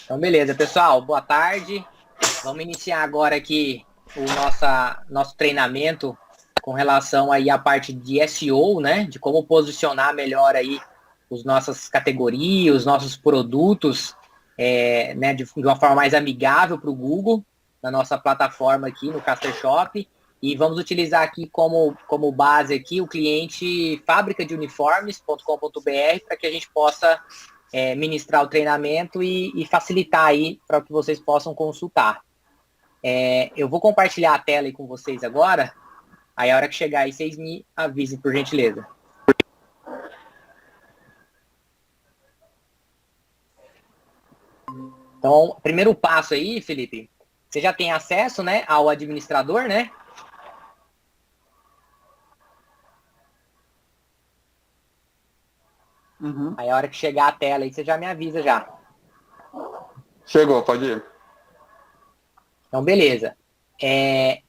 Então, beleza, pessoal, boa tarde. Vamos iniciar agora aqui o nosso treinamento com relação aí à parte de SEO, né? De como posicionar melhor aí as nossas categorias, os nossos produtos, né? De uma forma mais amigável para o Google, na nossa plataforma aqui no Caster Shop. E vamos utilizar aqui como base aqui o cliente fábrica de uniformes.com.br para que a gente possa ministrar o treinamento e facilitar aí para que vocês possam consultar. Eu vou compartilhar a tela aí com vocês agora. Aí a hora que chegar aí, vocês me avisem, por gentileza. Então, primeiro passo aí, Felipe, você já tem acesso, né, ao administrador, né? Uhum. Aí a hora que chegar a tela aí, você já me avisa já. Chegou, pode ir. Então, beleza.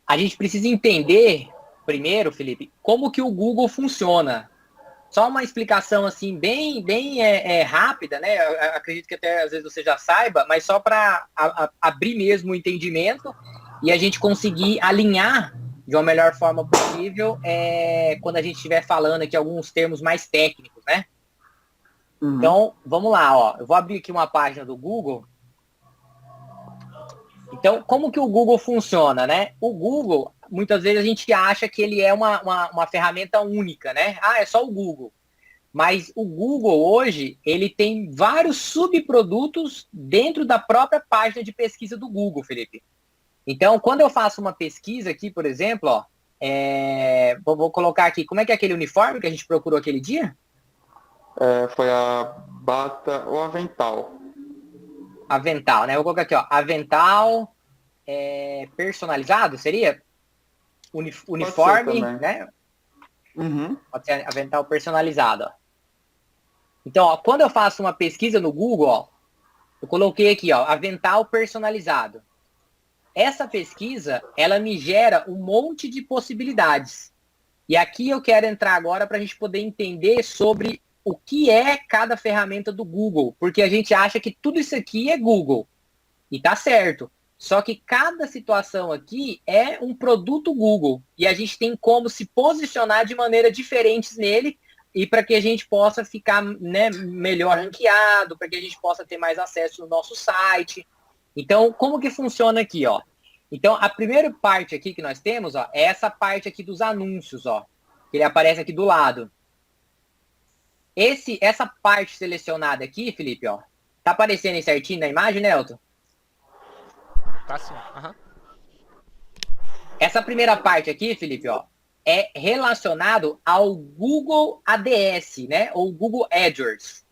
A gente precisa entender, primeiro, Felipe, como que o Google funciona. Só uma explicação assim, bem rápida, né? Eu acredito que até às vezes você já saiba, mas só para abrir mesmo o entendimento e a gente conseguir alinhar de uma melhor forma possível quando a gente estiver falando aqui alguns termos mais técnicos, né? Uhum. Então, vamos lá, ó. Eu vou abrir aqui uma página do Google. Então, como que o Google funciona, né? O Google, muitas vezes a gente acha que ele é uma ferramenta única, né? Ah, é só o Google. Mas o Google hoje, ele tem vários subprodutos dentro da própria página de pesquisa do Google, Felipe. Então, quando eu faço uma pesquisa aqui, por exemplo, ó, vou colocar aqui, como é que é aquele uniforme que a gente procurou aquele dia? Foi a bata ou avental. Avental, né? Eu vou colocar aqui, ó, avental personalizado, seria? Pode ser Uniforme, também. né? Uhum. Pode ser avental personalizado, ó. Então, ó, quando eu faço uma pesquisa no Google, ó, eu coloquei aqui, ó, avental personalizado. Essa pesquisa, ela me gera um monte de possibilidades. E aqui eu quero entrar agora para a gente poder entender sobre o que é cada ferramenta do Google, porque a gente acha que tudo isso aqui é Google, e tá certo. Só que cada situação aqui é um produto Google, e a gente tem como se posicionar de maneira diferentes nele, e para que a gente possa ficar, né, melhor ranqueado, para que a gente possa ter mais acesso no nosso site. Então, como que funciona aqui, ó? Então, a primeira parte aqui que nós temos, ó, é essa parte aqui dos anúncios, ó, que ele aparece aqui do lado. Essa parte selecionada aqui, Felipe, ó, tá aparecendo aí certinho na imagem, Nelton? Tá sim. Aham. Essa primeira parte aqui, Felipe, ó, é relacionado ao Google ADS, né? Ou Google AdWords,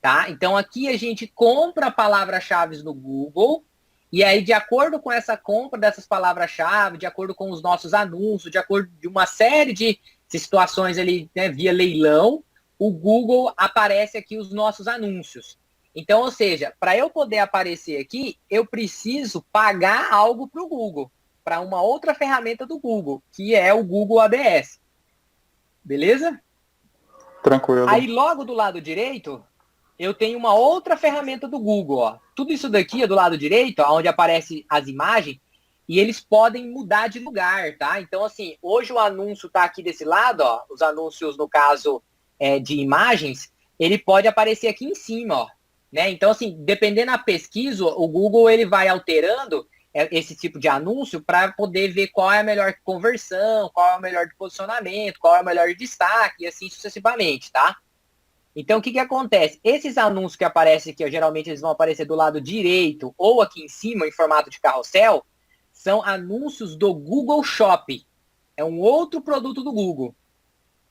tá? Então aqui a gente compra palavras-chave no Google e aí de acordo com essa compra dessas palavras-chave, de acordo com os nossos anúncios, de acordo de uma série de situações ali, né, via leilão, o Google aparece aqui os nossos anúncios. Então, ou seja, para eu poder aparecer aqui, eu preciso pagar algo para o Google, para uma outra ferramenta do Google, que é o Google ADS. Beleza? Tranquilo. Aí logo do lado direito, eu tenho uma outra ferramenta do Google, ó. Tudo isso daqui é do lado direito, ó, onde aparecem as imagens, e eles podem mudar de lugar, tá? Então, assim, hoje o anúncio tá aqui desse lado, ó, os anúncios, no caso, de imagens, ele pode aparecer aqui em cima, ó, né? Então, assim, dependendo da pesquisa, o Google, ele vai alterando esse tipo de anúncio para poder ver qual é a melhor conversão, qual é o melhor de posicionamento, qual é o melhor de destaque, e assim sucessivamente, tá? Então, o que acontece? Esses anúncios que aparecem aqui, ó, geralmente eles vão aparecer do lado direito ou aqui em cima, em formato de carrossel, são anúncios do Google Shop. É um outro produto do Google.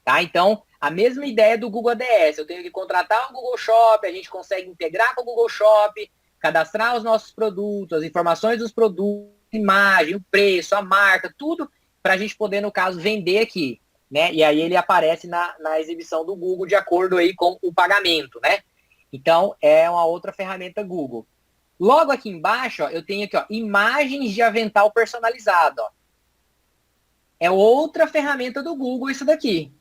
Tá? Então, a mesma ideia do Google ADS. Eu tenho que contratar o Google Shop, a gente consegue integrar com o Google Shop, cadastrar os nossos produtos, as informações dos produtos, imagem, o preço, a marca, tudo para a gente poder, no caso, vender aqui. Né? E aí ele aparece na exibição do Google de acordo aí com o pagamento, né? Então, é uma outra ferramenta Google. Logo aqui embaixo, ó, eu tenho aqui, ó, imagens de avental personalizado, ó. É outra ferramenta do Google isso daqui.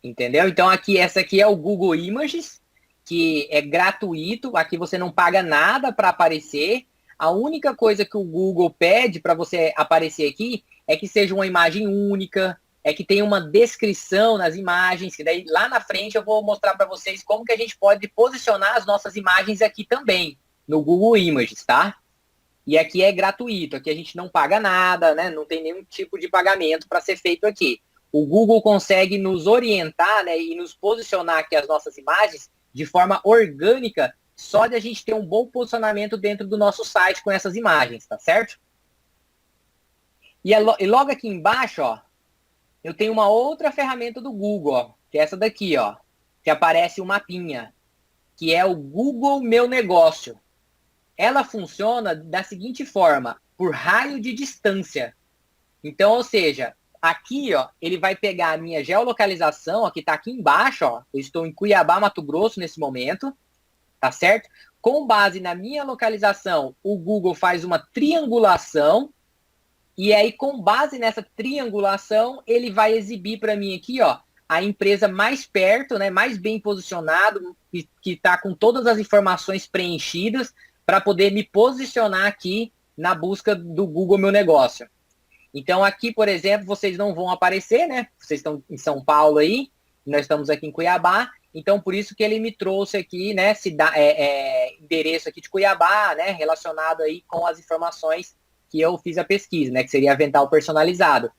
Entendeu? Então, essa aqui é o Google Images, que é gratuito, aqui você não paga nada para aparecer. A única coisa que o Google pede para você aparecer aqui é que seja uma imagem única, é que tenha uma descrição nas imagens, que daí lá na frente eu vou mostrar para vocês como que a gente pode posicionar as nossas imagens aqui também, no Google Images, tá? E aqui é gratuito, aqui a gente não paga nada, né? Não tem nenhum tipo de pagamento para ser feito aqui. O Google consegue nos orientar, né, e nos posicionar aqui as nossas imagens de forma orgânica, só de a gente ter um bom posicionamento dentro do nosso site com essas imagens, tá certo? E logo aqui embaixo, ó, eu tenho uma outra ferramenta do Google, ó, que é essa daqui, ó, que aparece o mapinha, que é o Google Meu Negócio. Ela funciona da seguinte forma, por raio de distância. Então, ou seja, aqui, ó, ele vai pegar a minha geolocalização, ó, que está aqui embaixo, ó, eu estou em Cuiabá, Mato Grosso nesse momento, tá certo? Com base na minha localização, o Google faz uma triangulação, e aí, com base nessa triangulação, ele vai exibir para mim aqui, ó, a empresa mais perto, né, mais bem posicionado, que está com todas as informações preenchidas, para poder me posicionar aqui na busca do Google Meu Negócio. Então, aqui, por exemplo, vocês não vão aparecer, né? Vocês estão em São Paulo aí, nós estamos aqui em Cuiabá, então por isso que ele me trouxe aqui, né, endereço aqui de Cuiabá, né, relacionado aí com as informações que eu fiz a pesquisa, né, que seria avental personalizado.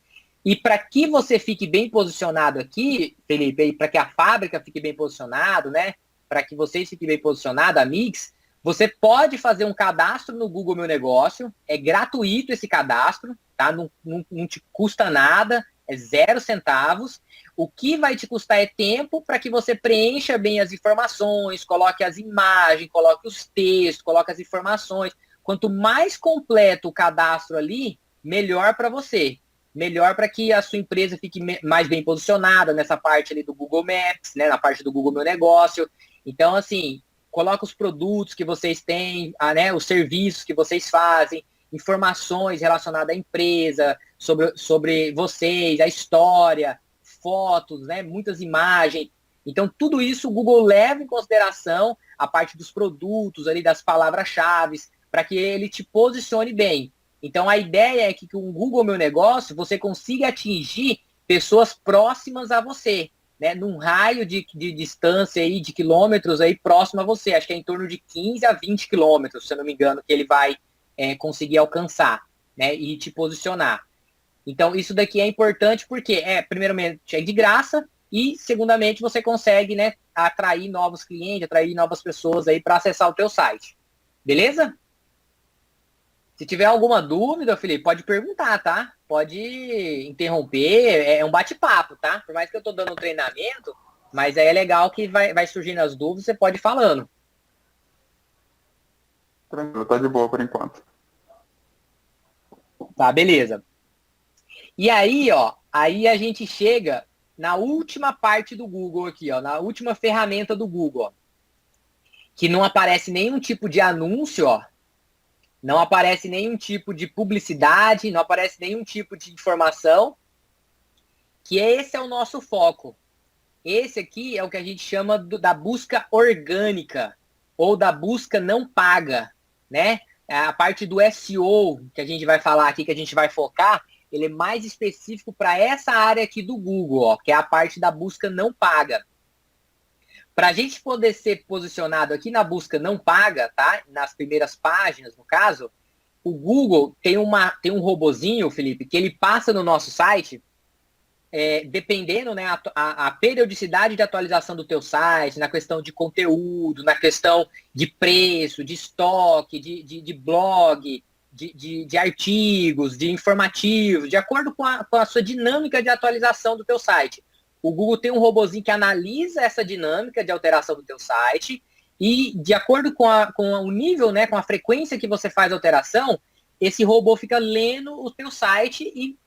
E para que você fique bem posicionado aqui, Felipe, para que a fábrica fique bem posicionado, né, para que vocês fiquem bem posicionados, amigos, você pode fazer um cadastro no Google Meu Negócio, é gratuito esse cadastro, tá? Não te custa nada, é 0 centavos. O que vai te custar é tempo para que você preencha bem as informações, coloque as imagens, coloque os textos, coloque as informações. Quanto mais completo o cadastro ali, melhor para você. Melhor para que a sua empresa fique mais bem posicionada nessa parte ali do Google Maps, né? Na parte do Google Meu Negócio. Então, assim, coloca os produtos que vocês têm, né, os serviços que vocês fazem, informações relacionadas à empresa, sobre vocês, a história, fotos, né, muitas imagens. Então, tudo isso o Google leva em consideração a parte dos produtos, ali, das palavras-chave, para que ele te posicione bem. Então, a ideia é que com o Google Meu Negócio, você consiga atingir pessoas próximas a você, né, num raio de distância aí, de quilômetros aí próximo a você. Acho que é em torno de 15 a 20 quilômetros, se eu não me engano, que ele vai conseguir alcançar, né, e te posicionar. Então, isso daqui é importante porque, primeiramente, é de graça e, segundamente, você consegue, né, atrair novos clientes, atrair novas pessoas aí para acessar o teu site. Beleza? Se tiver alguma dúvida, Felipe, pode perguntar, tá? Pode interromper, é um bate-papo, tá? Por mais que eu tô dando um treinamento, mas aí é legal que vai surgindo as dúvidas, você pode ir falando. Tranquilo, tá de boa por enquanto. Tá, beleza. E aí, ó, aí a gente chega na última parte do Google aqui, ó, na última ferramenta do Google, ó, que não aparece nenhum tipo de anúncio, ó, não aparece nenhum tipo de publicidade, não aparece nenhum tipo de informação, que esse é o nosso foco. Esse aqui é o que a gente chama da busca orgânica, ou da busca não paga, né? A parte do SEO, que a gente vai falar aqui, que a gente vai focar, ele é mais específico para essa área aqui do Google, ó, que é a parte da busca não paga. Para a gente poder ser posicionado aqui na busca não paga, tá? Nas primeiras páginas, no caso, o Google tem um robozinho, Felipe, que ele passa no nosso site, dependendo, né, a periodicidade de atualização do teu site, na questão de conteúdo, na questão de preço, de estoque, de blog, de artigos, de informativos, de acordo com a sua dinâmica de atualização do teu site. O Google tem um robozinho que analisa essa dinâmica de alteração do teu site e, de acordo com o nível, né, com a frequência que você faz a alteração, esse robô fica lendo o teu site e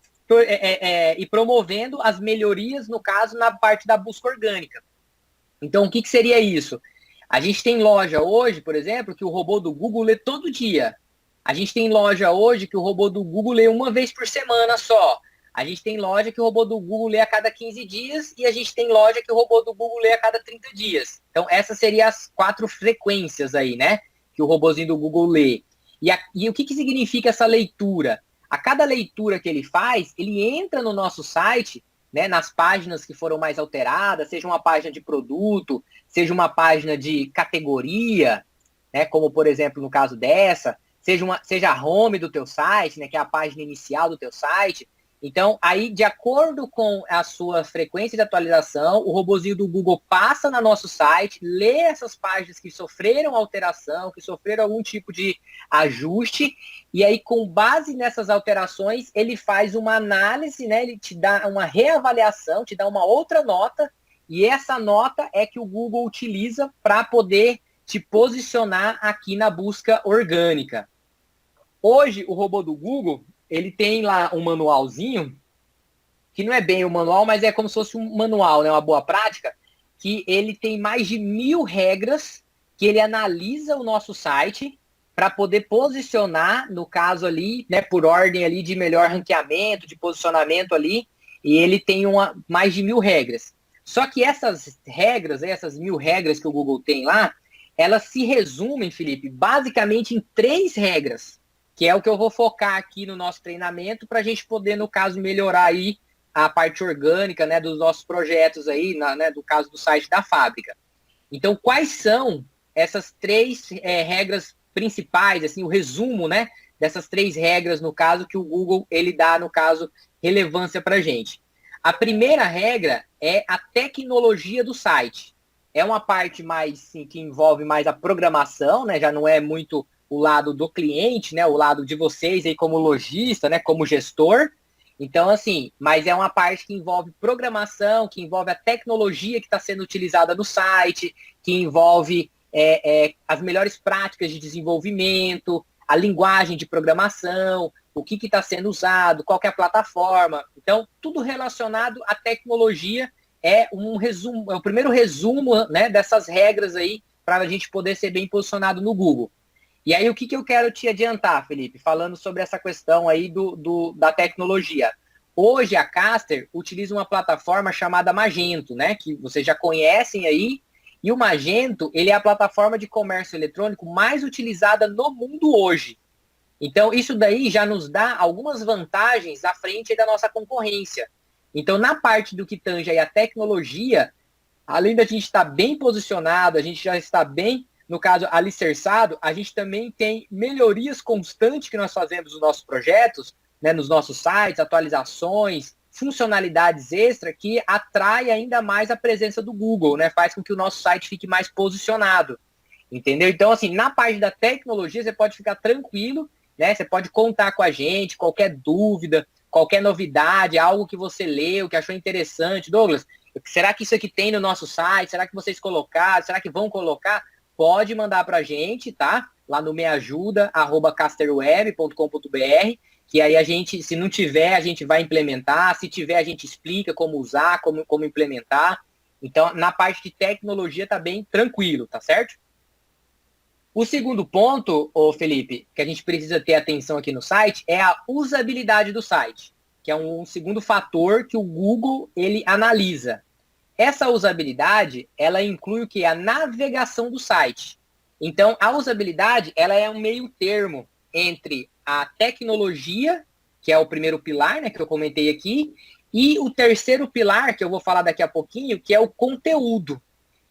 promovendo as melhorias, no caso, na parte da busca orgânica. Então, o que seria isso? A gente tem loja hoje, por exemplo, que o robô do Google lê todo dia. A gente tem loja hoje que o robô do Google lê uma vez por semana só. A gente tem loja que o robô do Google lê a cada 15 dias e a gente tem loja que o robô do Google lê a cada 30 dias. Então, essas seriam as 4 frequências aí, né? Que o robozinho do Google lê. E o que significa essa leitura? A cada leitura que ele faz, ele entra no nosso site, né, nas páginas que foram mais alteradas, seja uma página de produto, seja uma página de categoria, né, como, por exemplo, no caso dessa, seja a home do teu site, né, que é a página inicial do teu site. Então, aí, de acordo com a sua frequência de atualização, o robozinho do Google passa no nosso site, lê essas páginas que sofreram alteração, que sofreram algum tipo de ajuste, e aí, com base nessas alterações, ele faz uma análise, né? Ele te dá uma reavaliação, te dá uma outra nota, e essa nota é que o Google utiliza para poder te posicionar aqui na busca orgânica. Hoje, o robô do Google, ele tem lá um manualzinho, que não é bem um manual, mas é como se fosse um manual, né, uma boa prática, que ele tem mais de 1000 regras, que ele analisa o nosso site para poder posicionar, no caso ali, né, por ordem ali de melhor ranqueamento, de posicionamento ali, e ele tem mais de 1000 regras. Só que essas regras, essas 1000 regras que o Google tem lá, elas se resumem, Felipe, basicamente em 3 regras, que é o que eu vou focar aqui no nosso treinamento para a gente poder, no caso, melhorar aí a parte orgânica, né, dos nossos projetos aí, né, do caso do site da fábrica. Então, quais são essas 3 regras principais, assim, o resumo, né, dessas 3 regras, no caso, que o Google, ele dá, no caso, relevância para a gente. A primeira regra é a tecnologia do site. É uma parte mais, sim, que envolve mais a programação, né, já não é muito o lado do cliente, né, o lado de vocês aí como lojista, né, como gestor. Então, assim, mas é uma parte que envolve programação, que envolve a tecnologia que está sendo utilizada no site, que envolve as melhores práticas de desenvolvimento, a linguagem de programação, o que está sendo usado, qual que é a plataforma. Então, tudo relacionado à tecnologia é um resumo, é o primeiro resumo, né, dessas regras aí para a gente poder ser bem posicionado no Google. E aí, o que eu quero te adiantar, Felipe, falando sobre essa questão aí da tecnologia. Hoje, a Caster utiliza uma plataforma chamada Magento, né, que vocês já conhecem aí, e o Magento, ele é a plataforma de comércio eletrônico mais utilizada no mundo hoje. Então, isso daí já nos dá algumas vantagens à frente da nossa concorrência. Então, na parte do que tange aí a tecnologia, além da gente estar bem posicionado, a gente já está bem, no caso, alicerçado, a gente também tem melhorias constantes que nós fazemos nos nossos projetos, né, nos nossos sites, atualizações, funcionalidades extra que atrai ainda mais a presença do Google, né, faz com que o nosso site fique mais posicionado, entendeu? Então, assim, na parte da tecnologia, você pode ficar tranquilo, né, você pode contar com a gente, qualquer dúvida, qualquer novidade, algo que você leu, que achou interessante. Douglas, será que isso aqui tem no nosso site? Será que vocês colocaram? Será que vão colocar? Pode mandar para a gente, tá? Lá no meajuda@casterweb.com.br, que aí a gente, se não tiver, a gente vai implementar. Se tiver, a gente explica como usar, como implementar. Então, na parte de tecnologia tá bem tranquilo, tá certo? O segundo ponto, ô Felipe, que a gente precisa ter atenção aqui no site, é a usabilidade do site, que é um segundo fator que o Google, ele analisa. Essa usabilidade, ela inclui o que? A navegação do site. Então, a usabilidade, ela é um meio termo entre a tecnologia, que é o primeiro pilar, né, que eu comentei aqui, e o terceiro pilar, que eu vou falar daqui a pouquinho, que é o conteúdo.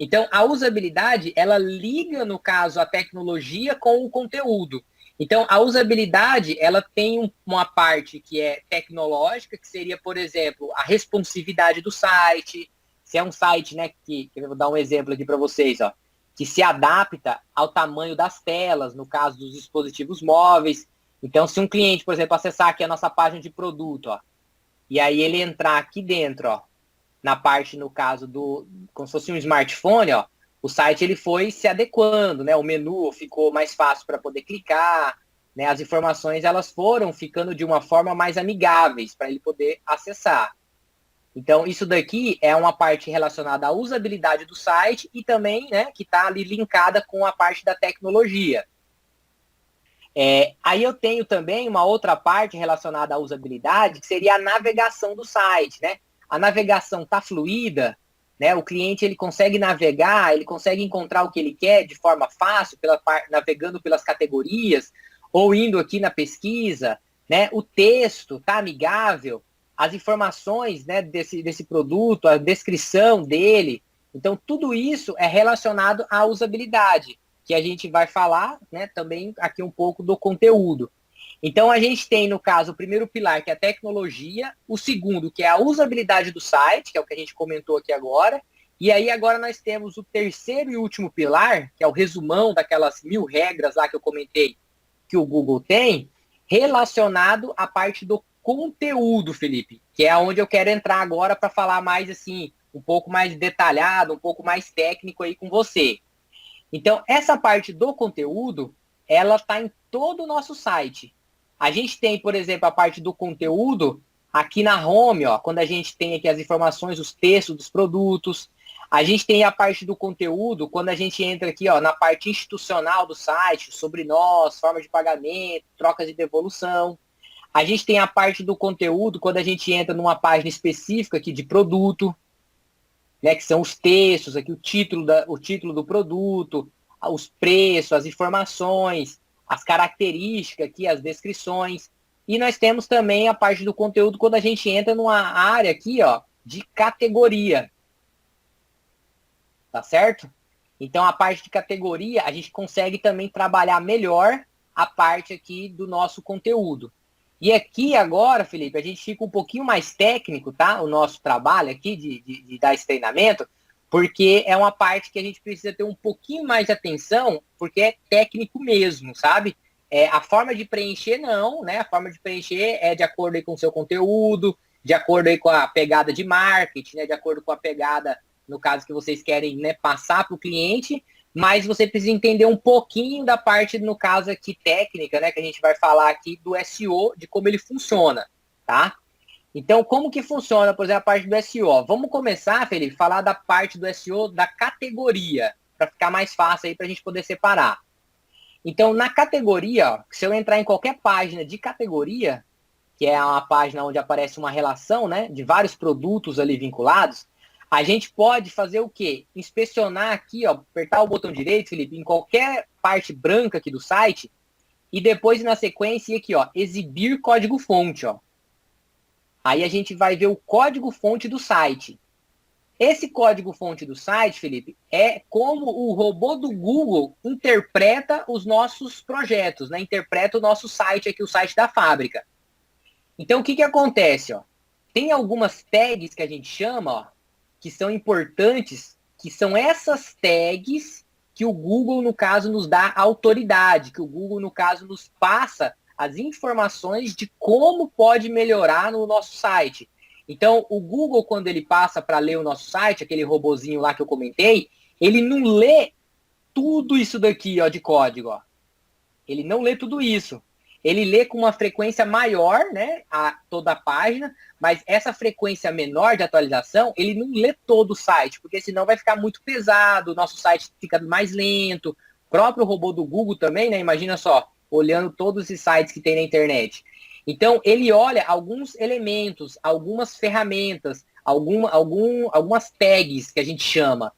Então, a usabilidade, ela liga, no caso, a tecnologia com o conteúdo. Então, a usabilidade, ela tem uma parte que é tecnológica, que seria, por exemplo, a responsividade do site. Se é um site, né, que eu vou dar um exemplo aqui para vocês, ó, que se adapta ao tamanho das telas, no caso dos dispositivos móveis. Então, se um cliente, por exemplo, acessar aqui a nossa página de produto, ó, e aí ele entrar aqui dentro, ó, na parte, no caso como se fosse um smartphone, ó, o site ele foi se adequando, né? O menu ficou mais fácil para poder clicar, né? As informações elas foram ficando de uma forma mais amigáveis para ele poder acessar. Então, isso daqui é uma parte relacionada à usabilidade do site e também, né, que está ali linkada com a parte da tecnologia. Aí eu tenho também uma outra parte relacionada à usabilidade, que seria a navegação do site, né? A navegação está fluida, né? O cliente ele consegue navegar, ele consegue encontrar o que ele quer de forma fácil, navegando pelas categorias, ou indo aqui na pesquisa, né? O texto está amigável, as informações, né, desse produto, a descrição dele. Então, tudo isso é relacionado à usabilidade, que a gente vai falar, né, também aqui um pouco do conteúdo. Então, a gente tem, no caso, o primeiro pilar, que é a tecnologia, o segundo, que é a usabilidade do site, que é o que a gente comentou aqui agora, e aí agora nós temos o terceiro e último pilar, que é o resumão daquelas 1000 regras lá que eu comentei, que o Google tem, relacionado à parte do conteúdo, Felipe, que é onde eu quero entrar agora para falar mais assim, um pouco mais detalhado, um pouco mais técnico aí com você. Então, essa parte do conteúdo, ela está em todo o nosso site. A gente tem, por exemplo, a parte do conteúdo aqui na home, ó, quando a gente tem aqui as informações, os textos dos produtos. A gente tem a parte do conteúdo quando a gente entra aqui, ó, na parte institucional do site, sobre nós, forma de pagamento, trocas de devolução. A gente tem a parte do conteúdo quando a gente entra numa página específica aqui de produto, né, que são os textos, aqui o título do produto, os preços, as informações, as características aqui, as descrições. E nós temos também a parte do conteúdo quando a gente entra numa área aqui, ó, de categoria. Tá certo? Então, a parte de categoria, a gente consegue também trabalhar melhor a parte aqui do nosso conteúdo. E aqui agora, Felipe, a gente fica um pouquinho mais técnico, tá? O nosso trabalho aqui de dar esse treinamento, porque é uma parte que a gente precisa ter um pouquinho mais de atenção, porque é técnico mesmo, sabe? A forma de preencher, não, né? A forma de preencher é de acordo aí com o seu conteúdo, de acordo aí com a pegada de marketing, né? De acordo com a pegada, no caso que vocês querem, né, passar para o cliente, mas você precisa entender um pouquinho da parte, no caso aqui, técnica, né, que a gente vai falar aqui do SEO, de como ele funciona, tá? Então, como que funciona, por exemplo, a parte do SEO? Vamos começar, Felipe, falar da parte do SEO da categoria, para ficar mais fácil aí para a gente poder separar. Então, na categoria, ó, se eu entrar em qualquer página de categoria, que é uma página onde aparece uma relação, né, de vários produtos ali vinculados, a gente pode fazer o quê? Inspecionar aqui, ó, apertar o botão direito, Felipe, em qualquer parte branca aqui do site, e depois, na sequência, aqui, ó, exibir código-fonte, ó. Aí a gente vai ver o código-fonte do site. Esse código-fonte do site, Felipe, é como o robô do Google interpreta os nossos projetos, né? Interpreta o nosso site aqui, o site da fábrica. Então, o que que acontece, ó? Tem algumas tags que a gente chama, ó, que são importantes, que são essas tags que o Google, no caso, nos dá autoridade, que o Google, no caso, nos passa as informações de como pode melhorar no nosso site. Então, o Google, quando ele passa para ler o nosso site, aquele robozinho lá que eu comentei, ele não lê tudo isso daqui, ó, de código, ó. Ele não lê tudo isso. Ele lê com uma frequência maior, né, toda a página, mas essa frequência menor de atualização, ele não lê todo o site, porque senão vai ficar muito pesado, o nosso site fica mais lento. O próprio robô do Google também, né, imagina só, olhando todos esses sites que tem na internet. Então, ele olha alguns elementos, algumas ferramentas, algumas tags que a gente chama,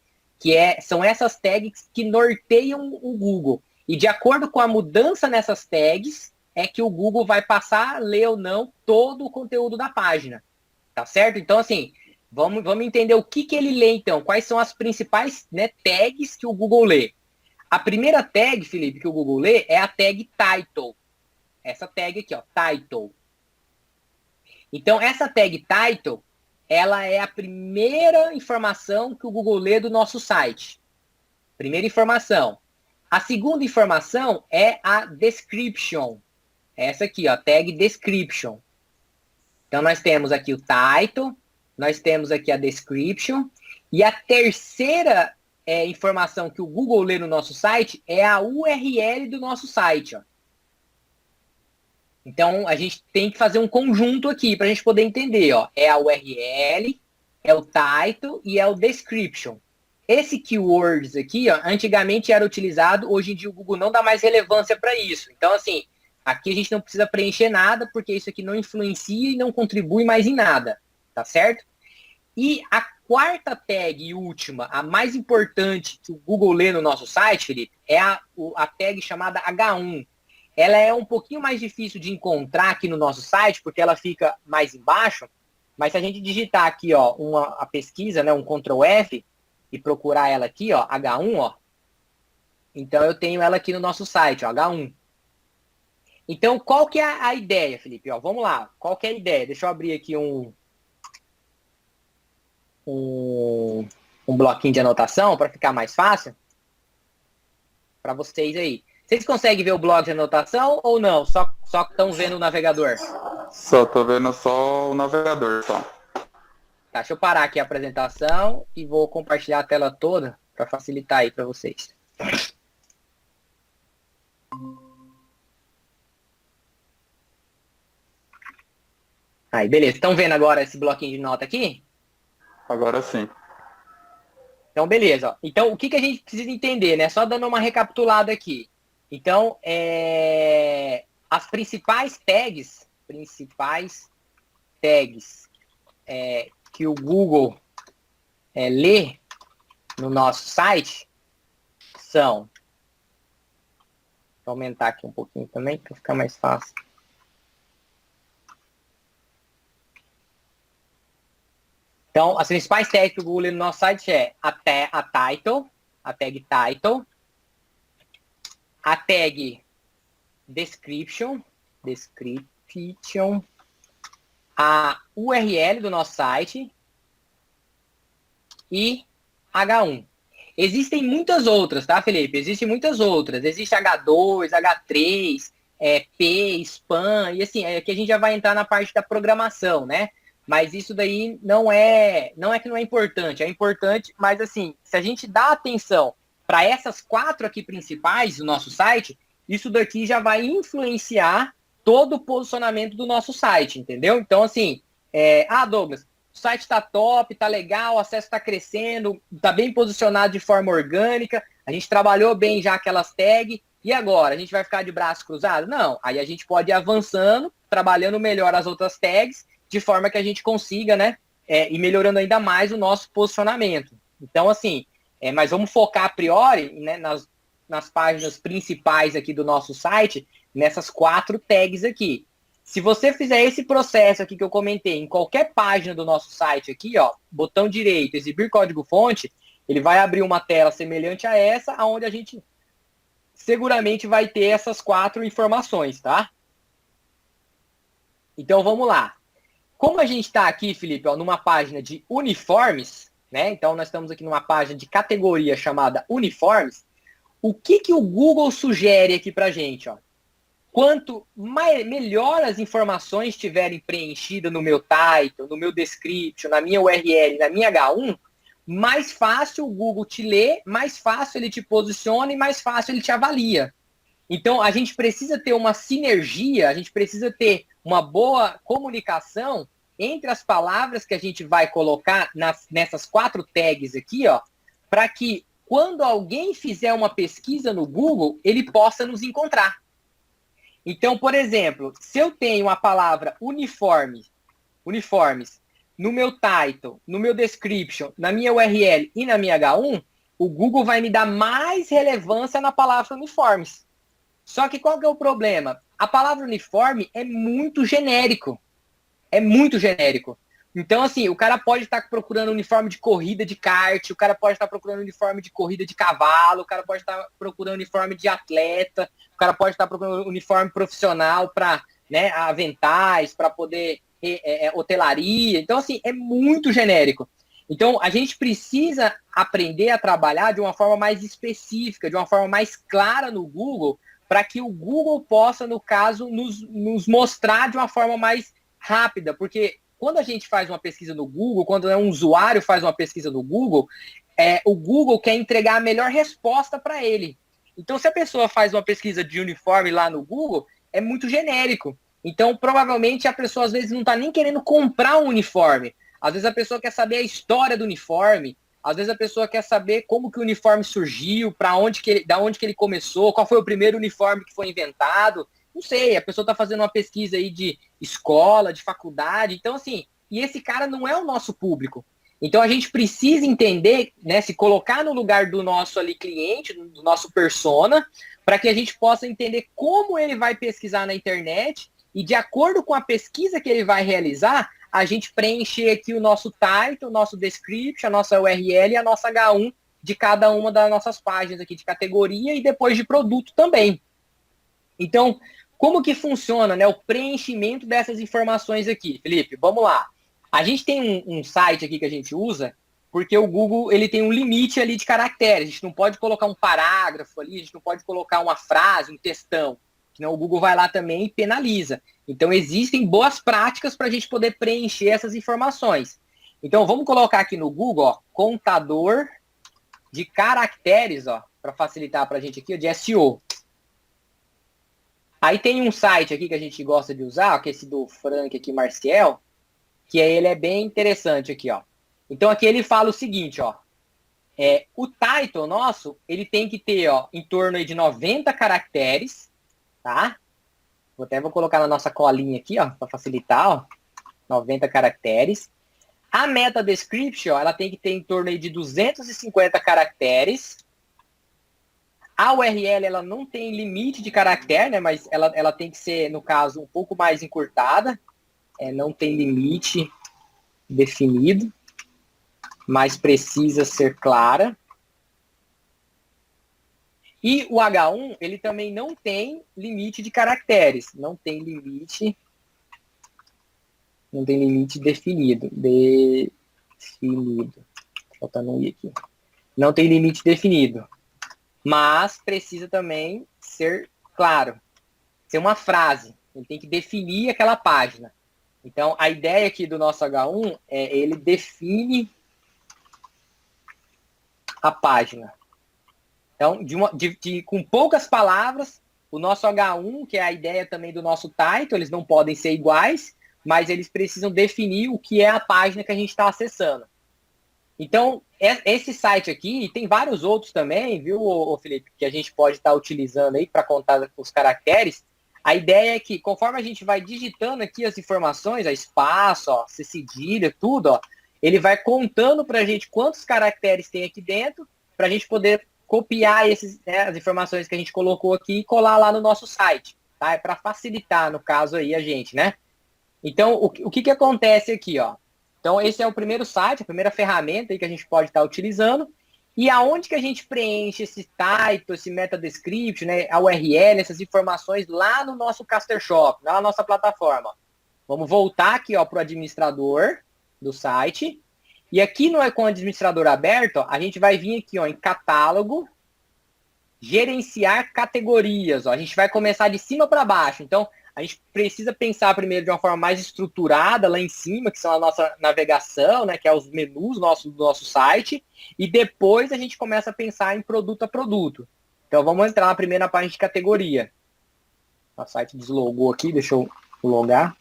são essas tags que norteiam o Google. E de acordo com a mudança nessas tags, é que o Google vai passar a ler ou não todo o conteúdo da página. Tá certo? Então, assim, vamos entender o que ele lê, então. Quais são as principais, né, tags que o Google lê. A primeira tag, Felipe, que o Google lê é a tag title. Essa tag aqui, ó, title. Então, essa tag title, ela é a primeira informação que o Google lê do nosso site. Primeira informação. A segunda informação é a description. Essa aqui, ó, tag description. Então, nós temos aqui o title, nós temos aqui a description, e a terceira informação que o Google lê no nosso site é a URL do nosso site, ó. Então, a gente tem que fazer um conjunto aqui para a gente poder entender, ó. É a URL, é o title e é o description. esse keywords aqui, ó, antigamente era utilizado, hoje em dia o Google não dá mais relevância para isso. Então, assim, aqui a gente não precisa preencher nada, porque isso aqui não influencia e não contribui mais em nada, tá certo? E a quarta tag e última, a mais importante que o Google lê no nosso site, Felipe, é a tag chamada H1. Ela é um pouquinho mais difícil de encontrar aqui no nosso site, porque ela fica mais embaixo, mas se a gente digitar aqui, ó, a pesquisa, né, um Ctrl F, e procurar ela aqui, ó, H1, ó, então eu tenho ela aqui no nosso site, ó, H1. Então, qual que é a ideia, Felipe? Ó, vamos lá, qual que é a ideia? Deixa eu abrir aqui um bloquinho de anotação para ficar mais fácil para vocês aí. Vocês conseguem ver o bloco de anotação ou não? Só estão vendo o navegador? Só tô vendo só o navegador, só. Tá, deixa eu parar aqui a apresentação e vou compartilhar a tela toda para facilitar aí para vocês. Aí, beleza. Estão vendo agora esse bloquinho de nota aqui? Agora sim. Então, beleza. Ó. Então, o que a gente precisa entender, né? Só dando uma recapitulada aqui. Então, as principais tags que o Google lê no nosso site são... Vou aumentar aqui um pouquinho também, para ficar mais fácil. Então, as principais tags que o Google lê no nosso site é a tag title, a tag description, a URL do nosso site e H1. Existem muitas outras, tá, Felipe? Existem muitas outras. Existe H2, H3, P, spam, e assim, aqui a gente já vai entrar na parte da programação, né? Mas isso daí não é que não é importante, é importante, mas assim, se a gente dá atenção para essas 4 aqui principais do nosso site, isso daqui já vai influenciar todo o posicionamento do nosso site, entendeu? Então, assim, Douglas, o site está top, está legal, o acesso está crescendo, está bem posicionado de forma orgânica, a gente trabalhou bem já aquelas tags, e agora? A gente vai ficar de braço cruzado? Não, aí a gente pode ir avançando, trabalhando melhor as outras tags, de forma que a gente consiga, né, ir melhorando ainda mais o nosso posicionamento. Então, assim, mas vamos focar a priori, né, nas páginas principais aqui do nosso site, nessas 4 tags aqui. Se você fizer esse processo aqui que eu comentei em qualquer página do nosso site aqui, ó, botão direito, exibir código-fonte, ele vai abrir uma tela semelhante a essa, onde a gente seguramente vai ter essas 4 informações, tá? Então, vamos lá. Como a gente está aqui, Felipe, ó, numa página de uniformes, né? Então, nós estamos aqui numa página de categoria chamada uniformes. O que o Google sugere aqui para a gente? Ó? Quanto melhor as informações estiverem preenchidas no meu title, no meu description, na minha URL, na minha H1, mais fácil o Google te lê, mais fácil ele te posiciona e mais fácil ele te avalia. Então, a gente precisa ter uma sinergia, a gente precisa ter uma boa comunicação entre as palavras que a gente vai colocar nessas 4 tags aqui, ó, para que quando alguém fizer uma pesquisa no Google, ele possa nos encontrar. Então, por exemplo, se eu tenho a palavra uniformes, no meu title, no meu description, na minha URL e na minha H1, o Google vai me dar mais relevância na palavra uniformes. Só que qual que é o problema? A palavra uniforme é muito genérico. É muito genérico. Então, assim, o cara pode estar procurando uniforme de corrida de kart, o cara pode estar procurando uniforme de corrida de cavalo, o cara pode estar procurando uniforme de atleta, o cara pode estar procurando uniforme profissional para, né, aventais, para poder hotelaria. Então, assim, é muito genérico. Então, a gente precisa aprender a trabalhar de uma forma mais específica, de uma forma mais clara no Google, para que o Google possa, no caso, nos mostrar de uma forma mais rápida, porque quando a gente faz uma pesquisa no Google, quando um usuário faz uma pesquisa no Google, o Google quer entregar a melhor resposta para ele. Então, se a pessoa faz uma pesquisa de uniforme lá no Google, é muito genérico. Então, provavelmente, a pessoa, às vezes, não está nem querendo comprar um uniforme. Às vezes, a pessoa quer saber a história do uniforme, Às vezes a pessoa quer saber como que o uniforme surgiu, da onde que ele começou, qual foi o primeiro uniforme que foi inventado. Não sei, a pessoa está fazendo uma pesquisa aí de escola, de faculdade. Então, assim, e esse cara não é o nosso público. Então, a gente precisa entender, né, se colocar no lugar do nosso ali cliente, do nosso persona, para que a gente possa entender como ele vai pesquisar na internet e, de acordo com a pesquisa que ele vai realizar, a gente preencher aqui o nosso title, o nosso description, a nossa URL e a nossa H1 de cada uma das nossas páginas aqui de categoria e depois de produto também. Então, como que funciona, né, o preenchimento dessas informações aqui? Felipe, vamos lá. A gente tem um site aqui que a gente usa, porque o Google ele tem um limite ali de caracteres. A gente não pode colocar um parágrafo ali, a gente não pode colocar uma frase, um textão. Senão o Google vai lá também e penaliza. Então, existem boas práticas para a gente poder preencher essas informações. Então, vamos colocar aqui no Google, ó, contador de caracteres, ó, para facilitar para a gente aqui, ó, de SEO. Aí tem um site aqui que a gente gosta de usar, ó, que é esse do Frank aqui, Marciel, que ele é bem interessante aqui, ó. Então, aqui ele fala o seguinte, ó. O title nosso, ele tem que ter, ó, em torno aí de 90 caracteres, tá? Vou colocar na nossa colinha aqui, ó, para facilitar, ó. 90 caracteres. A meta description, ela tem que ter em torno aí de 250 caracteres. A URL, ela não tem limite de caractere, né? Mas ela tem que ser, no caso, um pouco mais encurtada. Não tem limite definido, mas precisa ser clara. E o H1, ele também não tem limite de caracteres. Não tem limite definido. Faltando um i aqui. Não tem limite definido. Mas precisa também ser claro. Ser uma frase. Ele tem que definir aquela página. Então, a ideia aqui do nosso H1 é ele define a página. Então, com poucas palavras, o nosso H1, que é a ideia também do nosso title, eles não podem ser iguais, mas eles precisam definir o que é a página que a gente está acessando. Então, esse site aqui, e tem vários outros também, viu, Felipe, que a gente pode estar utilizando aí para contar os caracteres. A ideia é que, conforme a gente vai digitando aqui as informações, a espaço, ó, cedilha, tudo, ó, ele vai contando para a gente quantos caracteres tem aqui dentro, para a gente poder copiar as informações que a gente colocou aqui e colar lá no nosso site. Tá? É para facilitar, no caso aí, a gente, né? Então, o que acontece aqui, ó? Então, esse é o primeiro site, a primeira ferramenta aí que a gente pode estar utilizando. E aonde que a gente preenche esse title, esse meta description, né, a URL, essas informações lá no nosso Caster Shop, lá na nossa plataforma. Vamos voltar aqui para o administrador do site. E aqui com o administrador aberto, ó, a gente vai vir aqui ó, em catálogo, gerenciar categorias. Ó. A gente vai começar de cima para baixo. Então, a gente precisa pensar primeiro de uma forma mais estruturada lá em cima, que são a nossa navegação, né, que é os menus do nosso site, e depois a gente começa a pensar em produto a produto. Então vamos entrar na primeira página de categoria. O site deslogou aqui, deixa eu logar.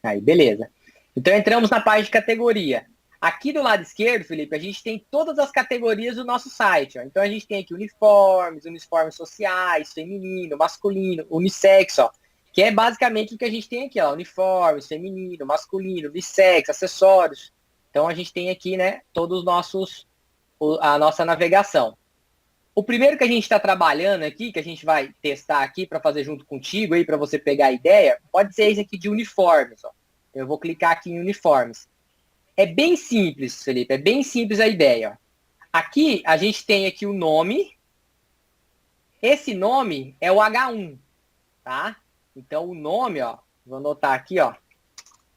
Aí, beleza. Então entramos na página de categoria. Aqui do lado esquerdo, Felipe, a gente tem todas as categorias do nosso site. Ó. Então, a gente tem aqui uniformes sociais, feminino, masculino, unissex, ó, que é basicamente o que a gente tem aqui, ó, uniformes, feminino, masculino, unissex, acessórios. Então, a gente tem aqui, né, todos a nossa navegação. O primeiro que a gente está trabalhando aqui, que a gente vai testar aqui para fazer junto contigo, aí para você pegar a ideia, pode ser esse aqui de uniformes. Ó. Eu vou clicar aqui em uniformes. É bem simples, Felipe, é bem simples a ideia. Aqui, a gente tem aqui o nome. Esse nome é o H1, tá? Então, o nome, ó, vou anotar aqui, ó.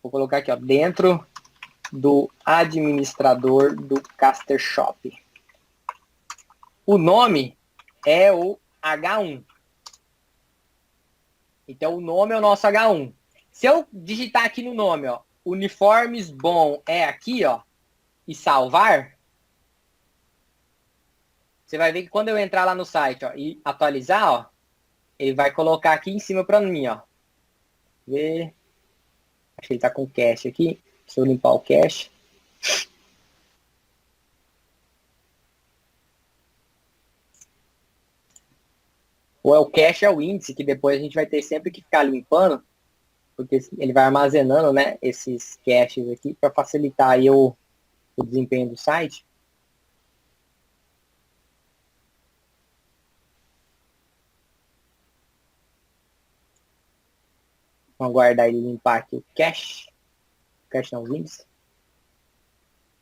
Vou colocar aqui, ó, dentro do administrador do Caster Shop. O nome é o H1. Então, o nome é o nosso H1. Se eu digitar aqui no nome, ó, uniformes bom é aqui, ó, e salvar, você vai ver que quando eu entrar lá no site, ó, e atualizar, ó, ele vai colocar aqui em cima para mim, ó. Vê. Acho que ele está com cache aqui. Se eu limpar o cache. Ou é o cache é o índice, que depois a gente vai ter sempre que ficar limpando, porque ele vai armazenando, né, esses caches aqui para facilitar aí o desempenho do site. Vamos aguardar ele limpar aqui o cache. Cache não, os índices.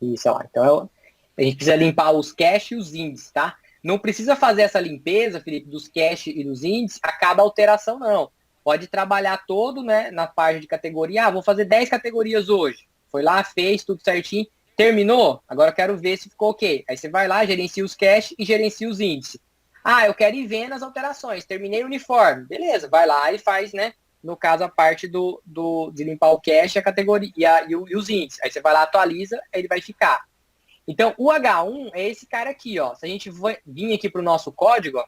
Isso, ó. Então a gente precisa limpar os cache e os índices, tá? Não precisa fazer essa limpeza, Felipe, dos cache e dos índices a cada alteração, não. Pode trabalhar todo, né, na página de categoria. Ah, vou fazer 10 categorias hoje. Foi lá, fez tudo certinho. Terminou? Agora eu quero ver se ficou ok. Aí você vai lá, gerencia os cache e gerencia os índices. Ah, eu quero ir vendo as alterações. Terminei o uniforme. Beleza, vai lá e faz, né? No caso, a parte de limpar o cache, a categoria e os índices. Aí você vai lá, atualiza, aí ele vai ficar. Então, o H1 é esse cara aqui, ó. Se a gente vir aqui para o nosso código, ó.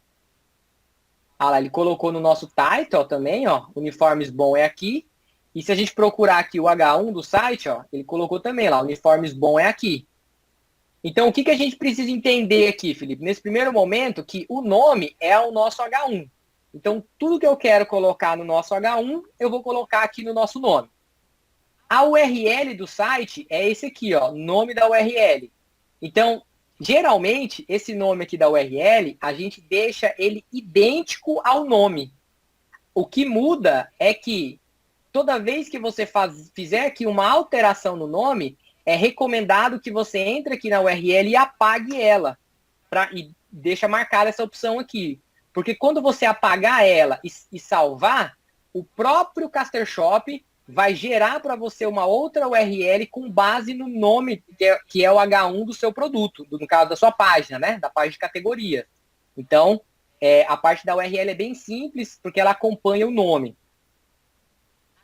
Ah lá, ele colocou no nosso title também, ó. Uniformes bom é aqui. E se a gente procurar aqui o H1 do site, ó, ele colocou também lá, uniformes bom é aqui. Então, o que a gente precisa entender aqui, Felipe? Nesse primeiro momento, que o nome é o nosso H1. Então, tudo que eu quero colocar no nosso H1, eu vou colocar aqui no nosso nome. A URL do site é esse aqui, ó, nome da URL. Então, geralmente, esse nome aqui da URL, a gente deixa ele idêntico ao nome. O que muda é que toda vez que você fizer aqui uma alteração no nome, é recomendado que você entre aqui na URL e apague ela. E deixa marcada essa opção aqui. Porque quando você apagar ela e salvar, o próprio Caster Shop vai gerar para você uma outra URL com base no nome, que é o H1 do seu produto, no caso da sua página, né? Da página de categoria. Então, a parte da URL é bem simples, porque ela acompanha o nome.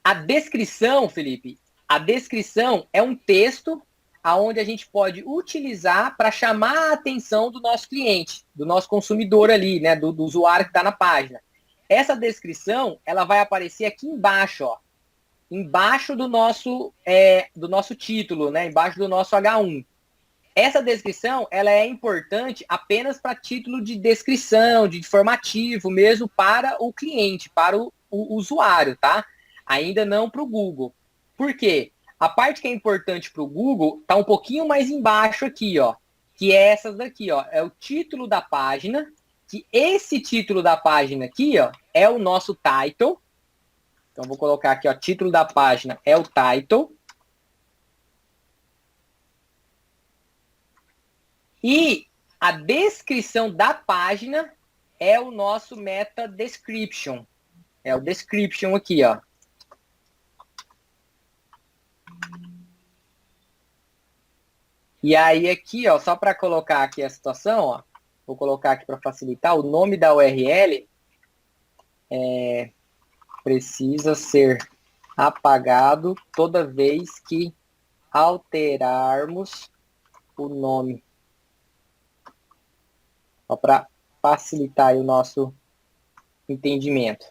A descrição, Felipe, a descrição é um texto aonde a gente pode utilizar para chamar a atenção do nosso cliente, do nosso consumidor ali, né, do usuário que está na página. Essa descrição, ela vai aparecer aqui embaixo, ó, embaixo do nosso título, né, embaixo do nosso H1. Essa descrição, ela é importante apenas para título de descrição, de informativo mesmo para o cliente, para o usuário, tá? Ainda não para o Google. Por quê? A parte que é importante para o Google está um pouquinho mais embaixo aqui, ó, que é essas daqui, ó, é o título da página, que esse título da página aqui, ó, é o nosso title. Então, vou colocar aqui, ó, título da página é o title. E a descrição da página é o nosso meta description. É o description aqui, ó. E aí aqui, ó, só para colocar aqui a situação, ó, vou colocar aqui para facilitar, o nome da URL precisa ser apagado toda vez que alterarmos o nome. Só para facilitar aí o nosso entendimento.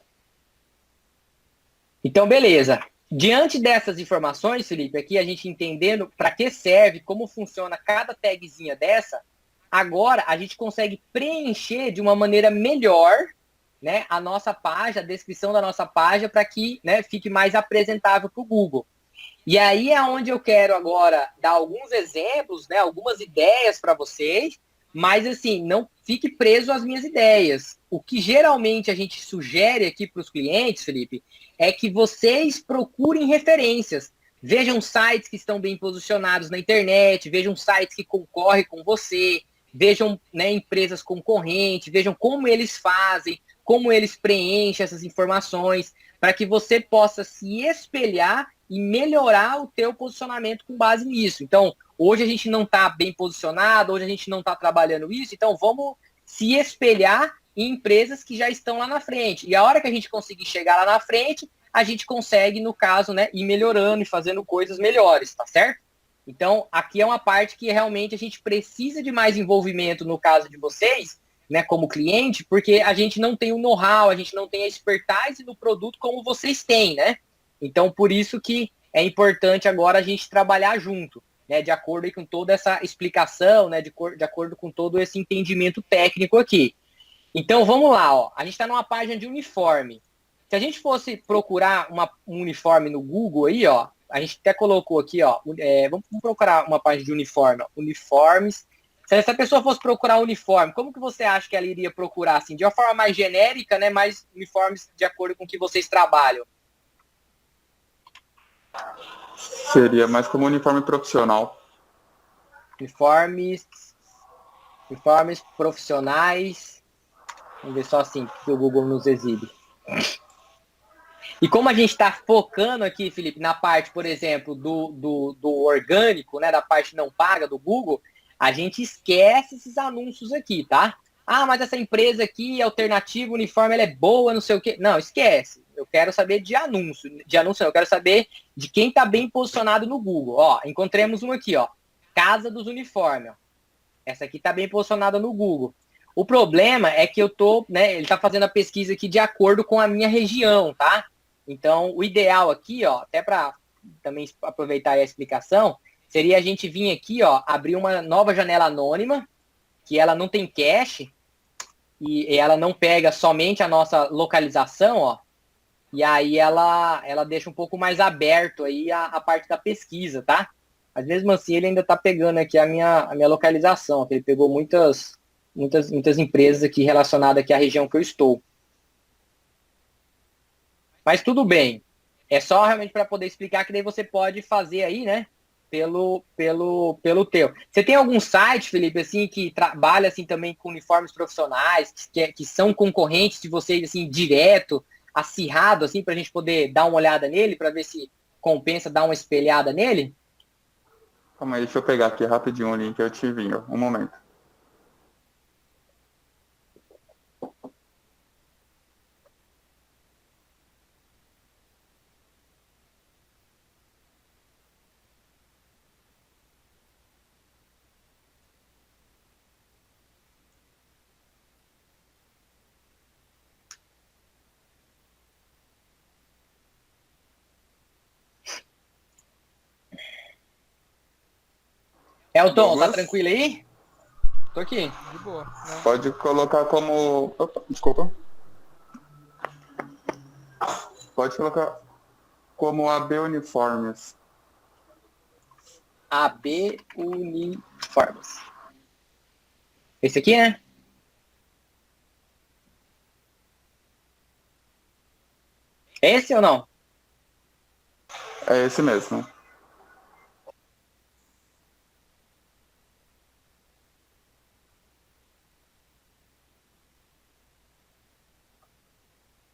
Então, beleza. Diante dessas informações, Felipe, aqui a gente entendendo para que serve, como funciona cada tagzinha dessa, agora a gente consegue preencher de uma maneira melhor, né, a nossa página, a descrição da nossa página, para que, né, fique mais apresentável para o Google. E aí é onde eu quero agora dar alguns exemplos, né, algumas ideias para vocês, mas assim, não fique preso às minhas ideias. O que geralmente a gente sugere aqui para os clientes, Felipe, é que vocês procurem referências. Vejam sites que estão bem posicionados na internet, vejam sites que concorrem com você, vejam, né, empresas concorrentes, vejam como eles fazem, como eles preenchem essas informações, para que você possa se espelhar e melhorar o teu posicionamento com base nisso. Então, hoje a gente não está bem posicionado, hoje a gente não está trabalhando isso, então vamos se espelhar em empresas que já estão lá na frente. E a hora que a gente conseguir chegar lá na frente, a gente consegue, no caso, né, ir melhorando e fazendo coisas melhores, tá certo? Então, aqui é uma parte que realmente a gente precisa de mais envolvimento no caso de vocês, né, como cliente, porque a gente não tem o know-how, a gente não tem a expertise no produto como vocês têm, né? Então, por isso que é importante agora a gente trabalhar junto, né, de acordo com toda essa explicação, né, de acordo com todo esse entendimento técnico aqui. Então, vamos lá, ó. A gente está numa página de uniforme. Se a gente fosse procurar um uniforme no Google aí, ó, a gente até colocou aqui, ó, vamos procurar uma página de uniforme, ó, uniformes. Se essa pessoa fosse procurar uniforme, como que você acha que ela iria procurar, assim, de uma forma mais genérica, né, mais uniformes de acordo com o que vocês trabalham? Seria mais como uniforme profissional. Uniformes profissionais. Vamos ver só assim que o Google nos exibe. E como a gente está focando aqui, Felipe, na parte, por exemplo, do orgânico, né, da parte não paga do Google, a gente esquece esses anúncios aqui, tá? Ah, mas essa empresa aqui, alternativa, uniforme, ela é boa, não sei o quê. Não, esquece. Eu quero saber de anúncio. De anúncio, eu quero saber de quem está bem posicionado no Google. Ó, encontremos um aqui, ó. Casa dos Uniformes. Ó. Essa aqui está bem posicionada no Google. O problema é que eu tô, né, ele está fazendo a pesquisa aqui de acordo com a minha região, tá? Então, o ideal aqui, ó, até para também aproveitar a explicação, seria a gente vir aqui, ó, abrir uma nova janela anônima, que ela não tem cache, e ela não pega somente a nossa localização, ó, e aí ela deixa um pouco mais aberto aí a parte da pesquisa, tá? Mas mesmo assim ele ainda tá pegando aqui a minha localização, ó, que ele pegou muitas empresas aqui relacionadas aqui à região que eu estou. Mas tudo bem. É só realmente para poder explicar que daí você pode fazer aí, né? Pelo teu. Você tem algum site, Felipe, assim, que trabalha assim também com uniformes profissionais, que são concorrentes de vocês, assim, direto, acirrado, assim, para a gente poder dar uma olhada nele, para ver se compensa dar uma espelhada nele? Calma aí, deixa eu pegar aqui rapidinho o link que eu te envio. Um momento. Elton, tá Douglas? tranquilo aí? Tô aqui. De boa. Não. Pode colocar como... Opa, desculpa. Pode colocar como AB Uniformes. AB Uniformes. Esse aqui, né? Esse ou não? É esse mesmo.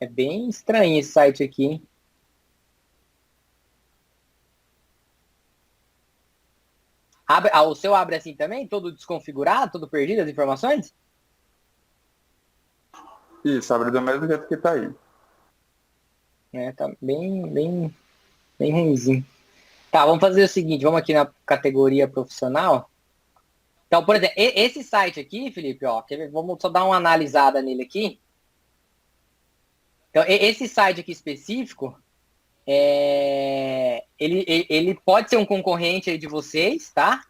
É bem estranho esse site aqui, hein? O seu abre assim também? Todo desconfigurado, todo perdido as informações? Isso, abre do mesmo jeito que tá aí. É, tá bem ruimzinho. Tá, vamos fazer o seguinte, vamos aqui na categoria profissional. Então, por exemplo, esse site aqui, Felipe, ó, vamos só dar uma analisada nele aqui. Então, esse site aqui específico, ele pode ser um concorrente aí de vocês, tá?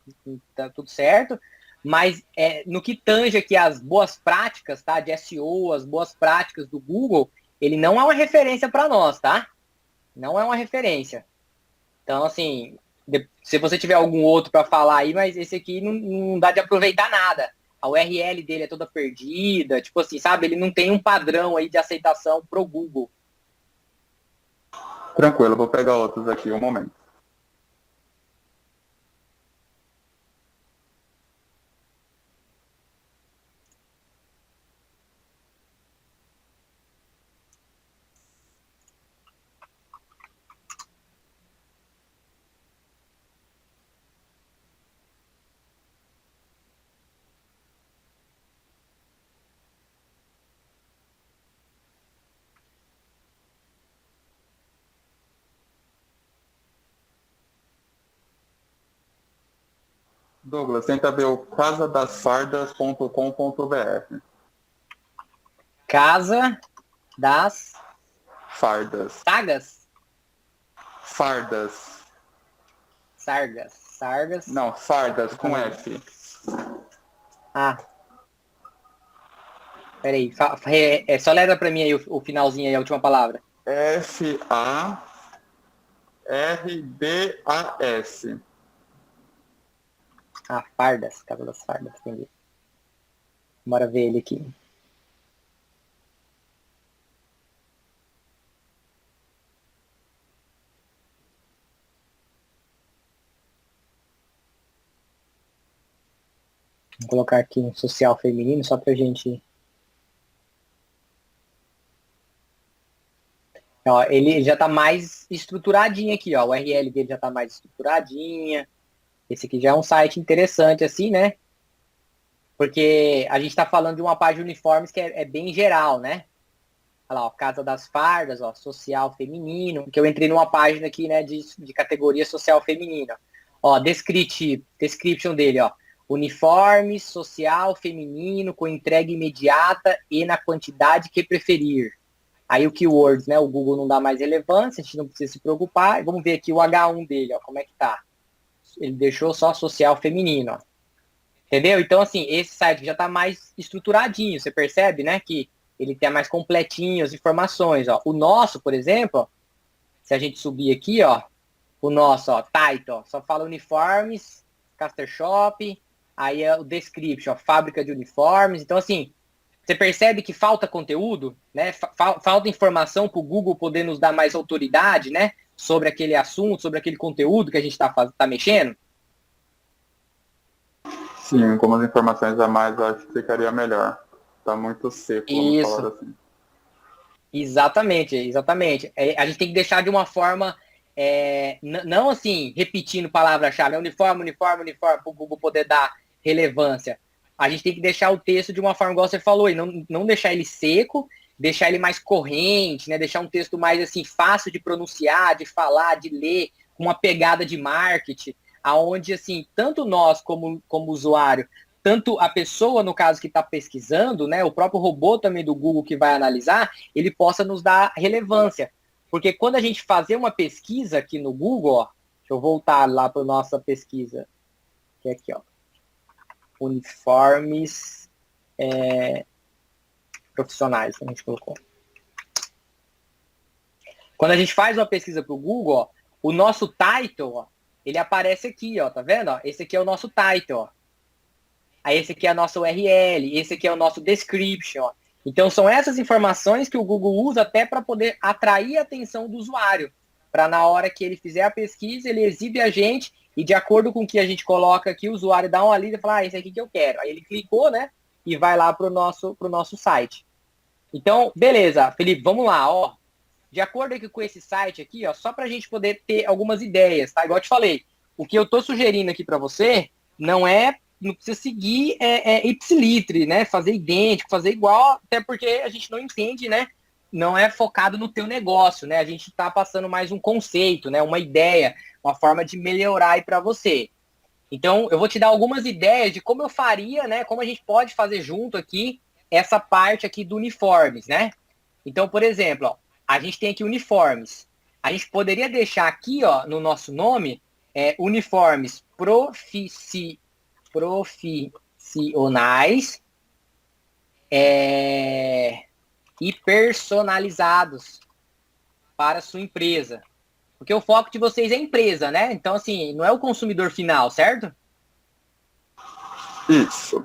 Tá tudo certo. Mas no que tange aqui as boas práticas, tá? De SEO, as boas práticas do Google, ele não é uma referência para nós, tá? Não é uma referência. Então, assim, se você tiver algum outro para falar aí, mas esse aqui não dá de aproveitar nada. A URL dele é toda perdida, tipo assim, sabe? Ele não tem um padrão aí de aceitação pro Google. Tranquilo, vou pegar outros aqui, um momento. Douglas, tenta ver o casadasfardas.com.br. Casa das Fardas. Sagas? Fardas. Sargas. Não, Sardas, com F. Ah. Peraí, só letra pra mim aí o finalzinho aí, a última palavra. Fardas. Ah, Fardas, Casa das Fardas, entendi. Bora ver ele aqui. Vou colocar aqui um social feminino só pra gente... Ó, ele já tá mais estruturadinho aqui, ó. O URL dele já tá mais estruturadinha. Esse aqui já é um site interessante, assim, né? Porque a gente tá falando de uma página de uniformes que é bem geral, né? Olha lá, ó, Casa das Fardas, ó, social feminino, que eu entrei numa página aqui, né, de categoria social feminina. Ó, description dele, ó. Uniforme social feminino com entrega imediata e na quantidade que preferir. Aí o keywords, né, o Google não dá mais relevância, a gente não precisa se preocupar. Vamos ver aqui o H1 dele, ó, como é que tá. Ele deixou só social feminino, ó. Entendeu? Então, assim, esse site já tá mais estruturadinho, você percebe, né, que ele tem mais completinho as informações, ó. O nosso, por exemplo, ó, se a gente subir aqui, ó, o nosso, ó, title, ó, só fala uniformes, Caster Shop, aí é o description, ó, fábrica de uniformes. Então, assim, você percebe que falta conteúdo, né? Falta informação para o Google poder nos dar mais autoridade, né? Sobre aquele assunto, sobre aquele conteúdo que a gente tá mexendo. Sim, com umas informações a mais, eu acho que ficaria melhor. Tá muito seco, vamos falar assim. Exatamente. A gente tem que deixar de uma forma, não assim, repetindo palavra-chave, uniforme, para o Google poder dar relevância. A gente tem que deixar o texto de uma forma, igual você falou, e não deixar ele seco, deixar ele mais corrente, né? Deixar um texto mais assim, fácil de pronunciar, de falar, de ler, com uma pegada de marketing, aonde assim, tanto nós como usuário, tanto a pessoa, no caso, que está pesquisando, né, o próprio robô também do Google que vai analisar, ele possa nos dar relevância. Porque quando a gente fazer uma pesquisa aqui no Google, ó, deixa eu voltar lá para a nossa pesquisa, que é aqui, ó, uniformes profissionais, que a gente colocou. Quando a gente faz uma pesquisa para o Google, ó, o nosso title, ó, ele aparece aqui, ó, tá vendo? Ó? Esse aqui é o nosso title, ó. Aí esse aqui é a nossa URL, esse aqui é o nosso description. Ó. Então são essas informações que o Google usa até para poder atrair a atenção do usuário. Para na hora que ele fizer a pesquisa, ele exibe a gente e de acordo com o que a gente coloca aqui, o usuário dá uma lida e fala, esse aqui que eu quero. Aí ele clicou, né? E vai lá para o nosso site. Então, beleza, Felipe, vamos lá, ó. De acordo aqui com esse site aqui, ó, só para a gente poder ter algumas ideias, tá? Igual eu te falei, o que eu tô sugerindo aqui para você não precisa seguir ipsilitre, né? Fazer idêntico, fazer igual, até porque a gente não entende, né? Não é focado no teu negócio, né? A gente tá passando mais um conceito, né? Uma ideia, uma forma de melhorar aí para você. Então, eu vou te dar algumas ideias de como eu faria, né? Como a gente pode fazer junto aqui essa parte aqui do uniformes, né? Então, por exemplo, ó, a gente tem aqui uniformes. A gente poderia deixar aqui, ó, no nosso nome, uniformes profissionais e personalizados para a sua empresa. Porque o foco de vocês é empresa, né? Então, assim, não é o consumidor final, certo? Isso.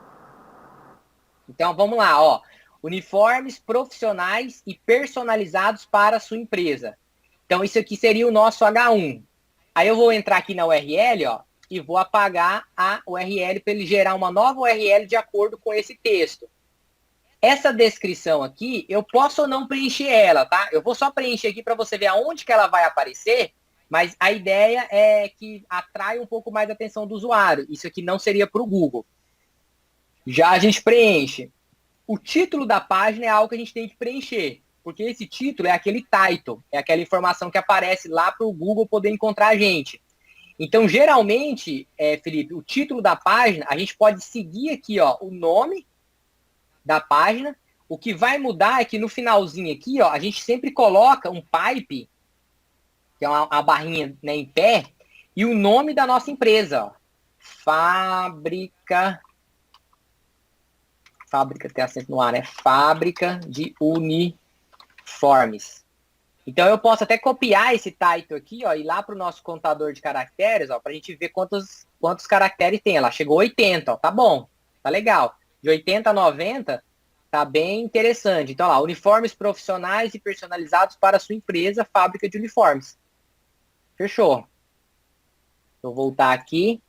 Então, vamos lá, ó. Uniformes profissionais e personalizados para a sua empresa. Então, isso aqui seria o nosso H1. Aí eu vou entrar aqui na URL, ó, e vou apagar a URL para ele gerar uma nova URL de acordo com esse texto. Essa descrição aqui, eu posso ou não preencher ela, tá? Eu vou só preencher aqui para você ver aonde que ela vai aparecer, mas a ideia é que atrai um pouco mais a atenção do usuário. Isso aqui não seria para o Google. Já a gente preenche. O título da página é algo que a gente tem que preencher, porque esse título é aquele title, é aquela informação que aparece lá para o Google poder encontrar a gente. Então, geralmente, Felipe, o título da página, a gente pode seguir aqui, ó, o nome da página. O que vai mudar é que no finalzinho aqui, ó, a gente sempre coloca um pipe, que é uma barrinha, né, em pé, e o nome da nossa empresa, ó. Fábrica tem acento no A, né? Fábrica de uniformes. Então eu posso até copiar esse title aqui, ó, e ir lá para o nosso contador de caracteres, ó, para a gente ver quantos caracteres tem. Ela chegou a 80, ó, tá bom, tá legal. De 80 a 90, tá bem interessante. Então, lá, uniformes profissionais e personalizados para a sua empresa, fábrica de uniformes. Fechou. Vou voltar aqui.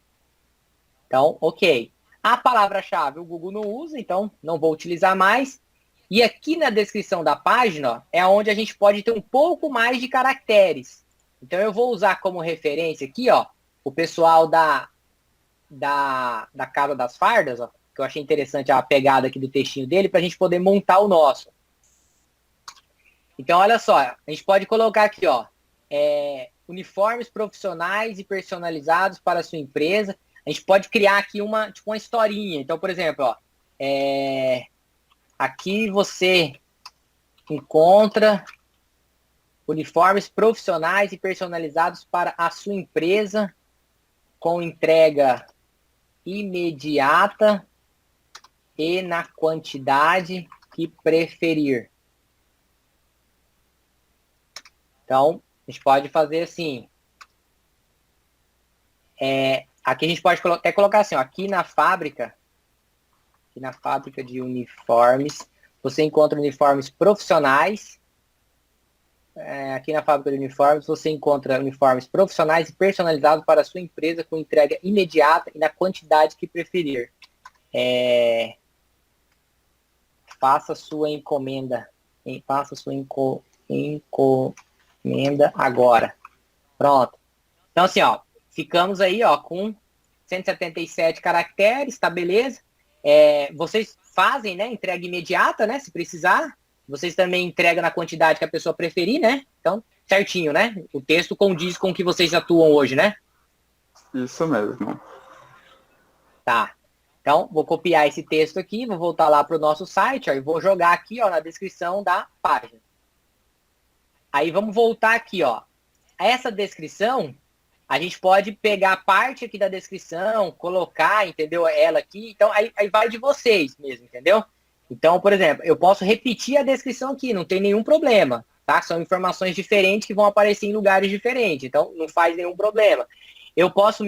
Então, ok. A palavra-chave o Google não usa, então não vou utilizar mais. E aqui na descrição da página, ó, é onde a gente pode ter um pouco mais de caracteres. Então eu vou usar como referência aqui, ó, o pessoal da Casa das Fardas, ó, que eu achei interessante a pegada aqui do textinho dele, para a gente poder montar o nosso. Então, olha só, a gente pode colocar aqui, ó, uniformes profissionais e personalizados para a sua empresa. A gente pode criar aqui uma historinha. Então, por exemplo, ó, aqui você encontra uniformes profissionais e personalizados para a sua empresa com entrega imediata e na quantidade que preferir. Então, a gente pode fazer assim. Aqui a gente pode até colocar assim, ó, aqui na fábrica de uniformes, você encontra uniformes profissionais. Aqui na fábrica de uniformes, você encontra uniformes profissionais e personalizados para a sua empresa com entrega imediata e na quantidade que preferir. Faça sua encomenda. Faça sua encomenda agora. Pronto. Então, assim, ó, ficamos aí, ó, com 177 caracteres, tá beleza? Vocês fazem, né, entrega imediata, né, se precisar. Vocês também entregam na quantidade que a pessoa preferir, né? Então, certinho, né? O texto condiz com o que vocês atuam hoje, né? Isso mesmo. Tá. Então, vou copiar esse texto aqui, vou voltar lá para o nosso site, ó, e vou jogar aqui, ó, na descrição da página. Aí, vamos voltar aqui, ó. Essa descrição, a gente pode pegar a parte aqui da descrição, colocar, entendeu? Ela aqui. Então, aí vai de vocês mesmo, entendeu? Então, por exemplo, eu posso repetir a descrição aqui, não tem nenhum problema, tá? São informações diferentes que vão aparecer em lugares diferentes, então não faz nenhum problema. Eu posso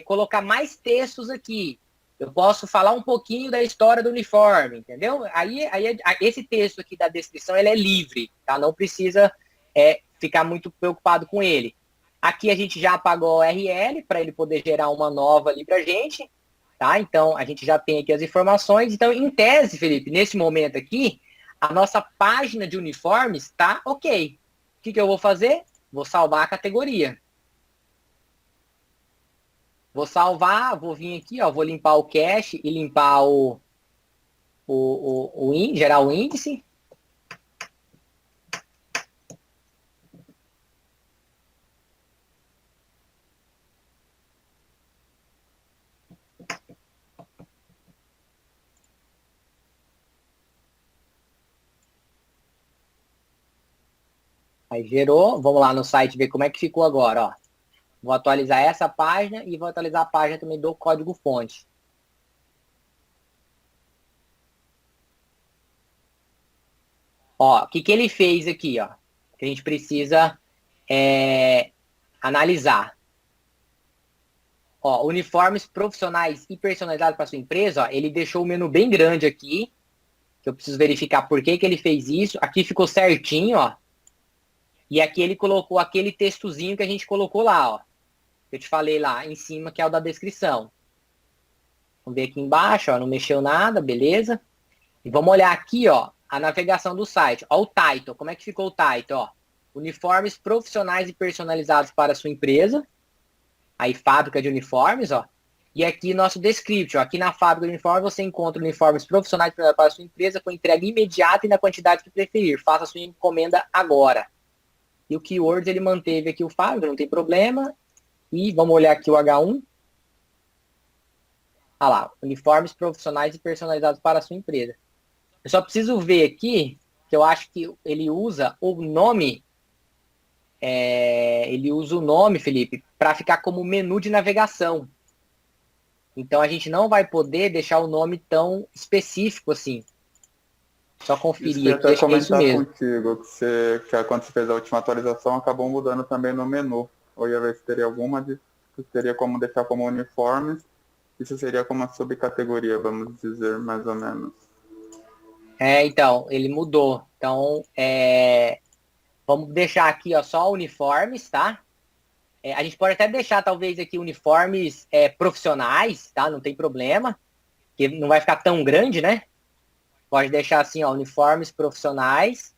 colocar mais textos aqui. Eu posso falar um pouquinho da história do uniforme, entendeu? Aí esse texto aqui da descrição, ele é livre, tá? Não precisa ficar muito preocupado com ele. Aqui a gente já apagou o URL para ele poder gerar uma nova ali pra gente, tá? Então, a gente já tem aqui as informações. Então, em tese, Felipe, nesse momento aqui, a nossa página de uniformes está ok. O que eu vou fazer? Vou salvar a categoria. Vou salvar, vou vir aqui, ó, vou limpar o cache e limpar gerar o índice. Aí gerou, vamos lá no site ver como é que ficou agora, ó. Vou atualizar essa página e vou atualizar a página também do código-fonte. Ó, o que ele fez aqui, ó? Que a gente precisa analisar. Ó, uniformes profissionais e personalizados para sua empresa, ó, ele deixou o menu bem grande aqui, que eu preciso verificar por que ele fez isso. Aqui ficou certinho, ó. E aqui ele colocou aquele textozinho que a gente colocou lá, ó. Que eu te falei lá em cima, que é o da descrição. Vamos ver aqui embaixo, ó. Não mexeu nada, beleza? E vamos olhar aqui, ó, a navegação do site. Ó, o title. Como é que ficou o title, ó? Uniformes profissionais e personalizados para a sua empresa. Aí, fábrica de uniformes, ó. E aqui, nosso description. Aqui na fábrica de uniformes, você encontra uniformes profissionais para a sua empresa com entrega imediata e na quantidade que preferir. Faça sua encomenda agora. E o keywords, ele manteve aqui o fábrica, não tem problema. E vamos olhar aqui o H1. Ah lá, uniformes profissionais e personalizados para a sua empresa. Eu só preciso ver aqui, que eu acho que ele usa o nome ele usa o nome, Felipe, para ficar como menu de navegação. Então a gente não vai poder deixar o nome tão específico assim. Só conferir aqui, acho que é isso mesmo. Contigo, que quando você fez a última atualização, acabou mudando também no menu. Eu ia ver se teria se teria como deixar como uniformes, isso seria como uma subcategoria, vamos dizer, mais ou menos. Então, ele mudou. Então, vamos deixar aqui, ó, só uniformes, tá? A gente pode até deixar, talvez, aqui uniformes profissionais, tá? Não tem problema, porque não vai ficar tão grande, né? Pode deixar assim, ó, uniformes profissionais.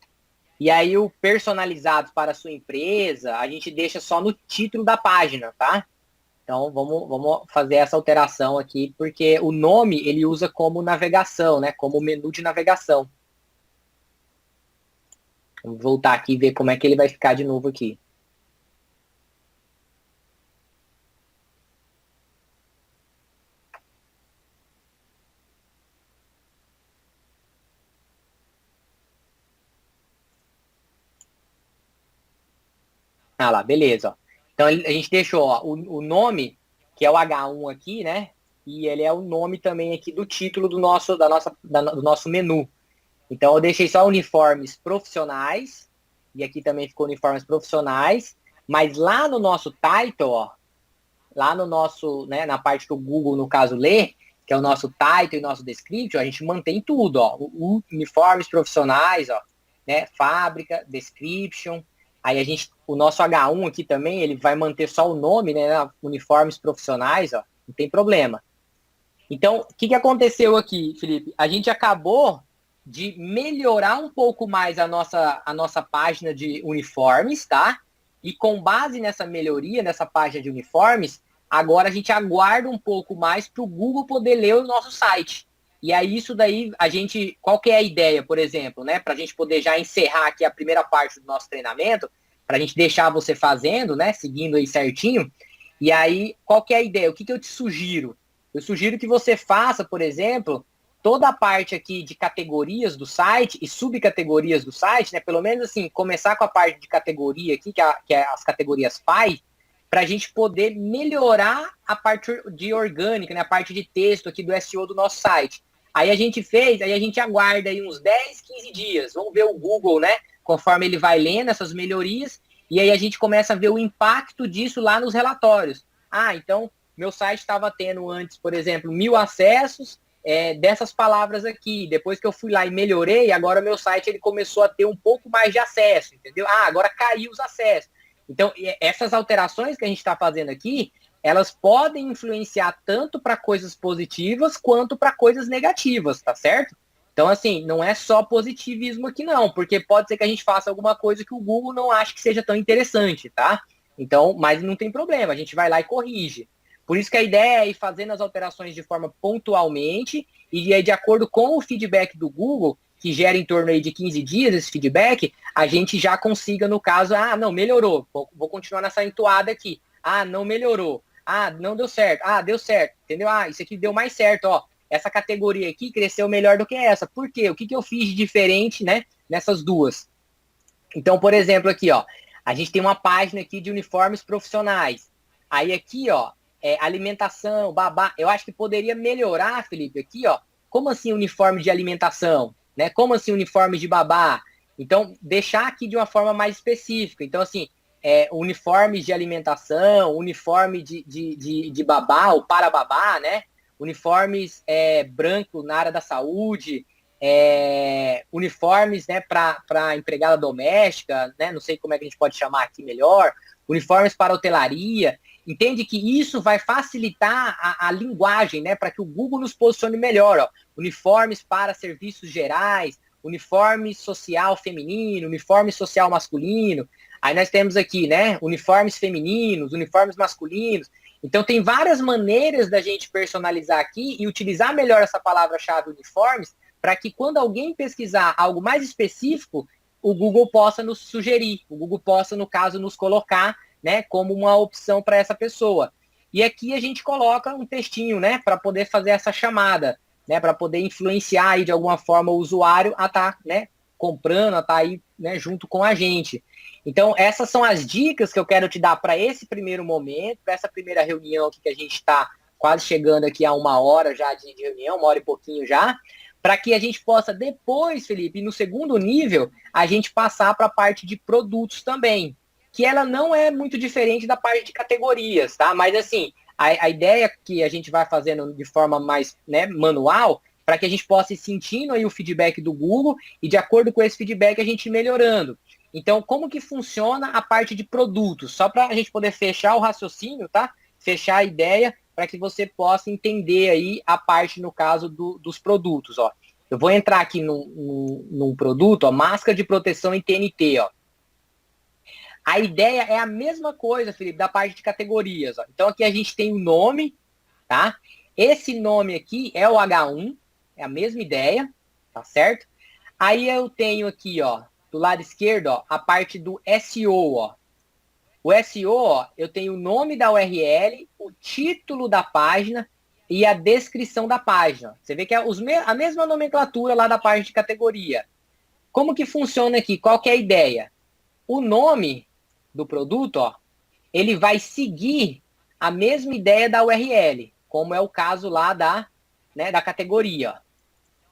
E aí o personalizados para a sua empresa, a gente deixa só no título da página, tá? Então, vamos fazer essa alteração aqui, porque o nome ele usa como navegação, né? Como menu de navegação. Vamos voltar aqui e ver como é que ele vai ficar de novo aqui. Ah lá, beleza. Ó. Então, a gente deixou ó, o nome, que é o H1 aqui, né? E ele é o nome também aqui do título do nosso menu. Então, eu deixei só uniformes profissionais. E aqui também ficou uniformes profissionais. Mas lá no nosso title, ó, lá no nosso, né, na parte que o Google, no caso, lê, que é o nosso title e nosso description, a gente mantém tudo, ó. Uniformes profissionais, ó, né? Fábrica, description. Aí o nosso H1 aqui também, ele vai manter só o nome, né? Uniformes profissionais, ó. Não tem problema. Então, o que aconteceu aqui, Felipe? A gente acabou de melhorar um pouco mais a nossa página de uniformes, tá? E com base nessa melhoria, nessa página de uniformes, agora a gente aguarda um pouco mais para o Google poder ler o nosso site. E aí isso daí, qual que é a ideia, por exemplo, né? Para a gente poder já encerrar aqui a primeira parte do nosso treinamento, para a gente deixar você fazendo, né? Seguindo aí certinho. E aí, qual que é a ideia? O que eu te sugiro? Eu sugiro que você faça, por exemplo, toda a parte aqui de categorias do site e subcategorias do site, né? Pelo menos assim, começar com a parte de categoria aqui, que é as categorias pai, para a gente poder melhorar a parte de orgânica, né? A parte de texto aqui do SEO do nosso site. Aí a gente aguarda aí uns 10, 15 dias. Vamos ver o Google, né? Conforme ele vai lendo essas melhorias, e aí a gente começa a ver o impacto disso lá nos relatórios. Ah, então, meu site estava tendo antes, por exemplo, 1000 acessos dessas palavras aqui. Depois que eu fui lá e melhorei, agora meu site ele começou a ter um pouco mais de acesso, entendeu? Ah, agora caiu os acessos. Então, essas alterações que a gente está fazendo aqui, elas podem influenciar tanto para coisas positivas quanto para coisas negativas, tá certo? Então, assim, não é só positivismo aqui não, porque pode ser que a gente faça alguma coisa que o Google não ache que seja tão interessante, tá? Então, mas não tem problema, a gente vai lá e corrige. Por isso que a ideia é ir fazendo as alterações de forma pontualmente e aí, de acordo com o feedback do Google, que gera em torno aí de 15 dias esse feedback, a gente já consiga, no caso, não, melhorou, vou continuar nessa entoada aqui. Ah, não melhorou. Ah, não deu certo. Ah, deu certo. Entendeu? Ah, isso aqui deu mais certo, ó. Essa categoria aqui cresceu melhor do que essa. Por quê? O que eu fiz de diferente, né, nessas duas? Então, por exemplo, aqui, ó, a gente tem uma página aqui de uniformes profissionais. Aí aqui, ó, alimentação, babá. Eu acho que poderia melhorar, Felipe, aqui, ó. Como assim uniforme de alimentação? Né? Como assim uniforme de babá? Então, deixar aqui de uma forma mais específica. Então, assim, uniformes de alimentação, uniforme de babá ou para babá, né? Uniformes branco na área da saúde, uniformes, né, para empregada doméstica, né? Não sei como é que a gente pode chamar aqui melhor, uniformes para hotelaria. Entende que isso vai facilitar a linguagem, né, para que o Google nos posicione melhor, ó. Uniformes para serviços gerais, uniforme social feminino, uniforme social masculino. Aí nós temos aqui, né, uniformes femininos, uniformes masculinos. Então tem várias maneiras da gente personalizar aqui e utilizar melhor essa palavra-chave uniformes para que quando alguém pesquisar algo mais específico, o Google possa nos sugerir, o Google possa, no caso, nos colocar, né, como uma opção para essa pessoa. E aqui a gente coloca um textinho, né, para poder fazer essa chamada, né, para poder influenciar aí de alguma forma o usuário a estar, né, comprando, a estar aí, né, junto com a gente. Então, essas são as dicas que eu quero te dar para esse primeiro momento, para essa primeira reunião aqui que a gente está quase chegando aqui a 1 hora já de reunião, 1 hora e pouquinho já, para que a gente possa depois, Felipe, no segundo nível, a gente passar para a parte de produtos também, que ela não é muito diferente da parte de categorias, tá? Mas assim, a ideia que a gente vai fazendo de forma mais, né, manual, para que a gente possa ir sentindo aí o feedback do Google e de acordo com esse feedback a gente ir melhorando. Então, como que funciona a parte de produtos? Só para a gente poder fechar o raciocínio, tá? Fechar a ideia para que você possa entender aí a parte, no caso, dos produtos, ó. Eu vou entrar aqui num produto, ó, máscara de proteção em TNT, ó. A ideia é a mesma coisa, Felipe, da parte de categorias, ó. Então, aqui a gente tem o nome, tá? Esse nome aqui é o H1, é a mesma ideia, tá certo? Aí eu tenho aqui, ó, do lado esquerdo, ó, a parte do SEO, ó. O SEO, ó, eu tenho o nome da URL, o título da página e a descrição da página. Você vê que é a mesma nomenclatura lá da parte de categoria. Como que funciona aqui? Qual que é a ideia? O nome do produto, ó, ele vai seguir a mesma ideia da URL, como é o caso lá da categoria, ó.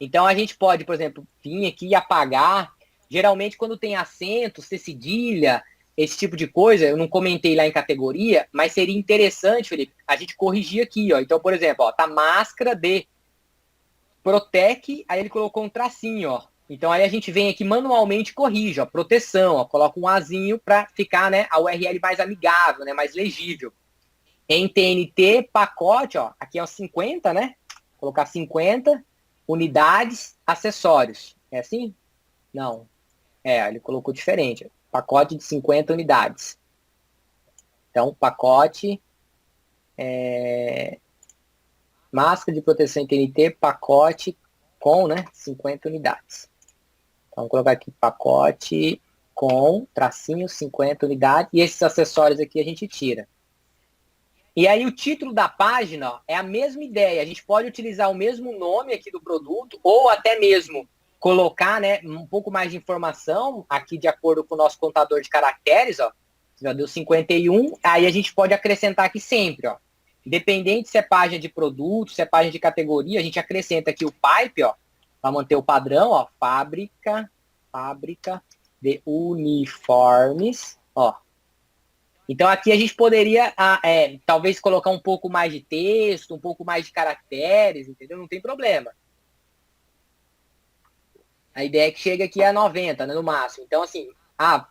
Então, a gente pode, por exemplo, vir aqui e apagar. Geralmente, quando tem acento, cedilha, esse tipo de coisa, eu não comentei lá em categoria, mas seria interessante, Felipe, a gente corrigir aqui, ó. Então, por exemplo, ó, tá máscara de Protec, aí ele colocou um tracinho, ó. Então, aí a gente vem aqui manualmente e corrige, ó, proteção, ó, coloca um azinho para ficar, né, a URL mais amigável, né, mais legível. Em TNT, pacote, ó, aqui é os 50, né? Vou colocar 50 unidades, acessórios. É assim? Não. Ele colocou diferente. Pacote de 50 unidades. Então, pacote, máscara de proteção em TNT, pacote com, né, 50 unidades. Então, vou colocar aqui pacote com, tracinho, 50 unidades. E esses acessórios aqui a gente tira. E aí o título da página, ó, é a mesma ideia. A gente pode utilizar o mesmo nome aqui do produto ou até mesmo colocar, né, um pouco mais de informação aqui de acordo com o nosso contador de caracteres, ó. Já deu 51. Aí a gente pode acrescentar aqui sempre, ó. Independente se é página de produto, se é página de categoria, a gente acrescenta aqui o pipe, ó, para manter o padrão, ó, fábrica de uniformes, ó. Então, aqui a gente poderia, talvez, colocar um pouco mais de texto, um pouco mais de caracteres, entendeu? Não tem problema. A ideia é que chegue aqui a 90, né, no máximo. Então, assim,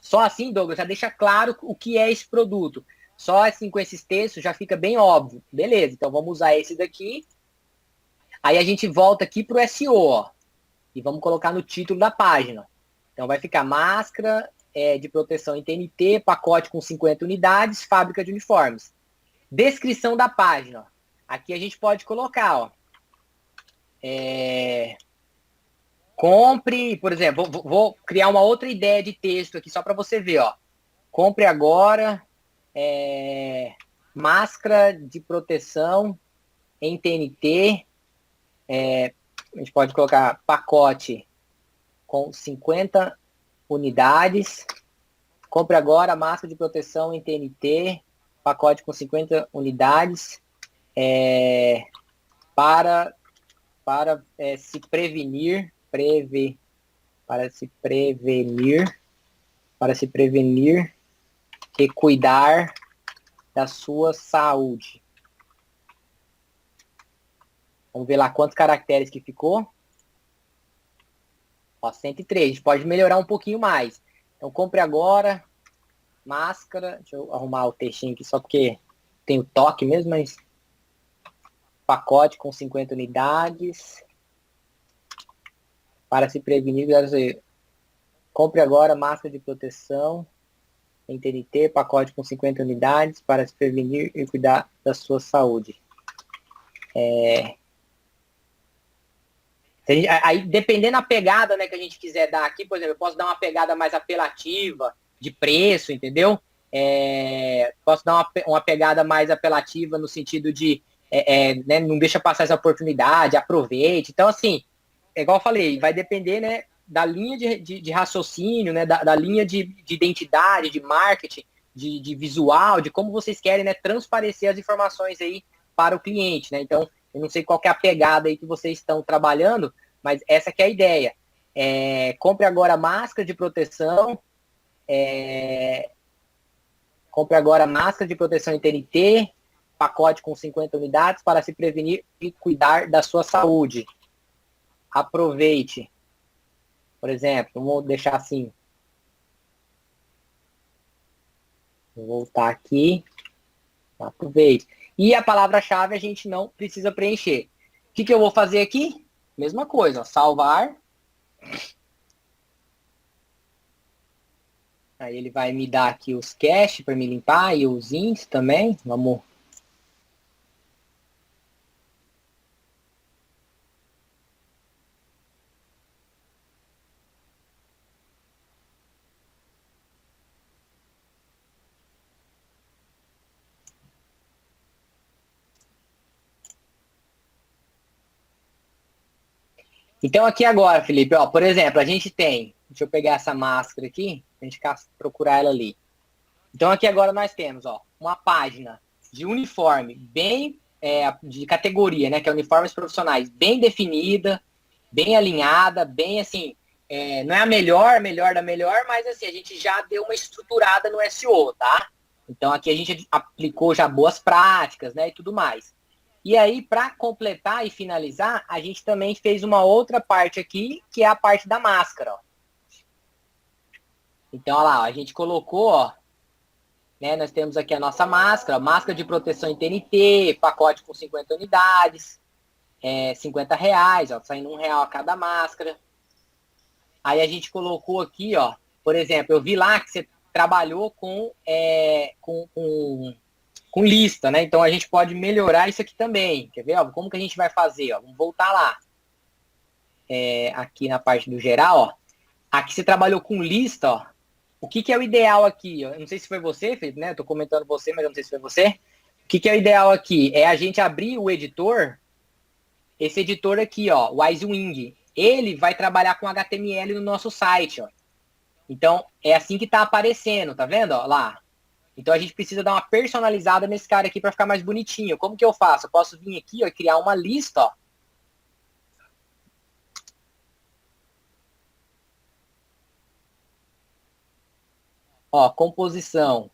só assim, Douglas, já deixa claro o que é esse produto. Só assim, com esses textos, já fica bem óbvio. Beleza, então vamos usar esse daqui. Aí a gente volta aqui para o SEO, ó. E vamos colocar no título da página. Então, vai ficar máscara de proteção em TNT, pacote com 50 unidades, fábrica de uniformes. Descrição da página. Ó. Aqui a gente pode colocar, ó. Compre, por exemplo, vou criar uma outra ideia de texto aqui só para você ver, ó. Compre agora máscara de proteção em TNT. A gente pode colocar pacote com 50 unidades. Compre agora máscara de proteção em TNT, pacote com 50 unidades, para se prevenir, e cuidar da sua saúde. Vamos ver lá quantos caracteres que ficou. Ó, 103. A gente pode melhorar um pouquinho mais. Então, compre agora. Máscara. Deixa eu arrumar o textinho aqui só porque tem o toque mesmo, mas... Pacote com 50 unidades. Para se prevenir. Compre agora máscara de proteção em TNT. Pacote com 50 unidades. Para se prevenir e cuidar da sua saúde. Aí, dependendo da pegada, né, que a gente quiser dar aqui, por exemplo, eu posso dar uma pegada mais apelativa, de preço, entendeu? Posso dar uma pegada mais apelativa no sentido de, né, não deixa passar essa oportunidade, aproveite. Então, assim, igual eu falei, vai depender, né, da linha de raciocínio, né, da linha de identidade, de marketing, de visual, de como vocês querem, né, transparecer as informações aí para o cliente, né? Então, eu não sei qual que é a pegada aí que vocês estão trabalhando, mas essa que é a ideia. Compre agora máscara de proteção, compre agora máscara de proteção em TNT, pacote com 50 unidades para se prevenir e cuidar da sua saúde. Aproveite. Por exemplo, vamos deixar assim. Vou voltar aqui. Aproveite. E a palavra-chave a gente não precisa preencher. O que eu vou fazer aqui? Mesma coisa, ó, salvar. Aí ele vai me dar aqui os cache para me limpar e os ins também. Vamos. Então aqui agora, Felipe, ó, por exemplo, a gente tem, deixa eu pegar essa máscara aqui, a gente procurar ela ali. Então aqui agora nós temos, ó, uma página de uniforme bem de categoria, né, que é uniformes profissionais, bem definida, bem alinhada, bem assim, não é a melhor da melhor, mas assim, a gente já deu uma estruturada no SEO, tá? Então aqui a gente aplicou já boas práticas, né, e tudo mais. E aí, para completar e finalizar, a gente também fez uma outra parte aqui, que é a parte da máscara, ó. Então, olha lá, a gente colocou, ó, né, nós temos aqui a nossa máscara, máscara de proteção em TNT, pacote com 50 unidades, R$ 50, ó, saindo R$ 1 a cada máscara. Aí a gente colocou aqui, ó, por exemplo, eu vi lá que você trabalhou com lista, né? Então a gente pode melhorar isso aqui também. Quer ver? Ó, como que a gente vai fazer? Ó? Vamos voltar lá. Aqui na parte do geral, ó. Aqui você trabalhou com lista, ó. O que é o ideal aqui? Eu não sei se foi você, Felipe, né? Eu tô comentando você, mas eu não sei se foi você. O que é o ideal aqui? É a gente abrir o editor, esse editor aqui, ó, o WiseWing. Ele vai trabalhar com HTML no nosso site, ó. Então, é assim que tá aparecendo, tá vendo? Ó, lá. Então, a gente precisa dar uma personalizada nesse cara aqui para ficar mais bonitinho. Como que eu faço? Eu posso vir aqui, ó, e criar uma lista, ó. Ó, composição.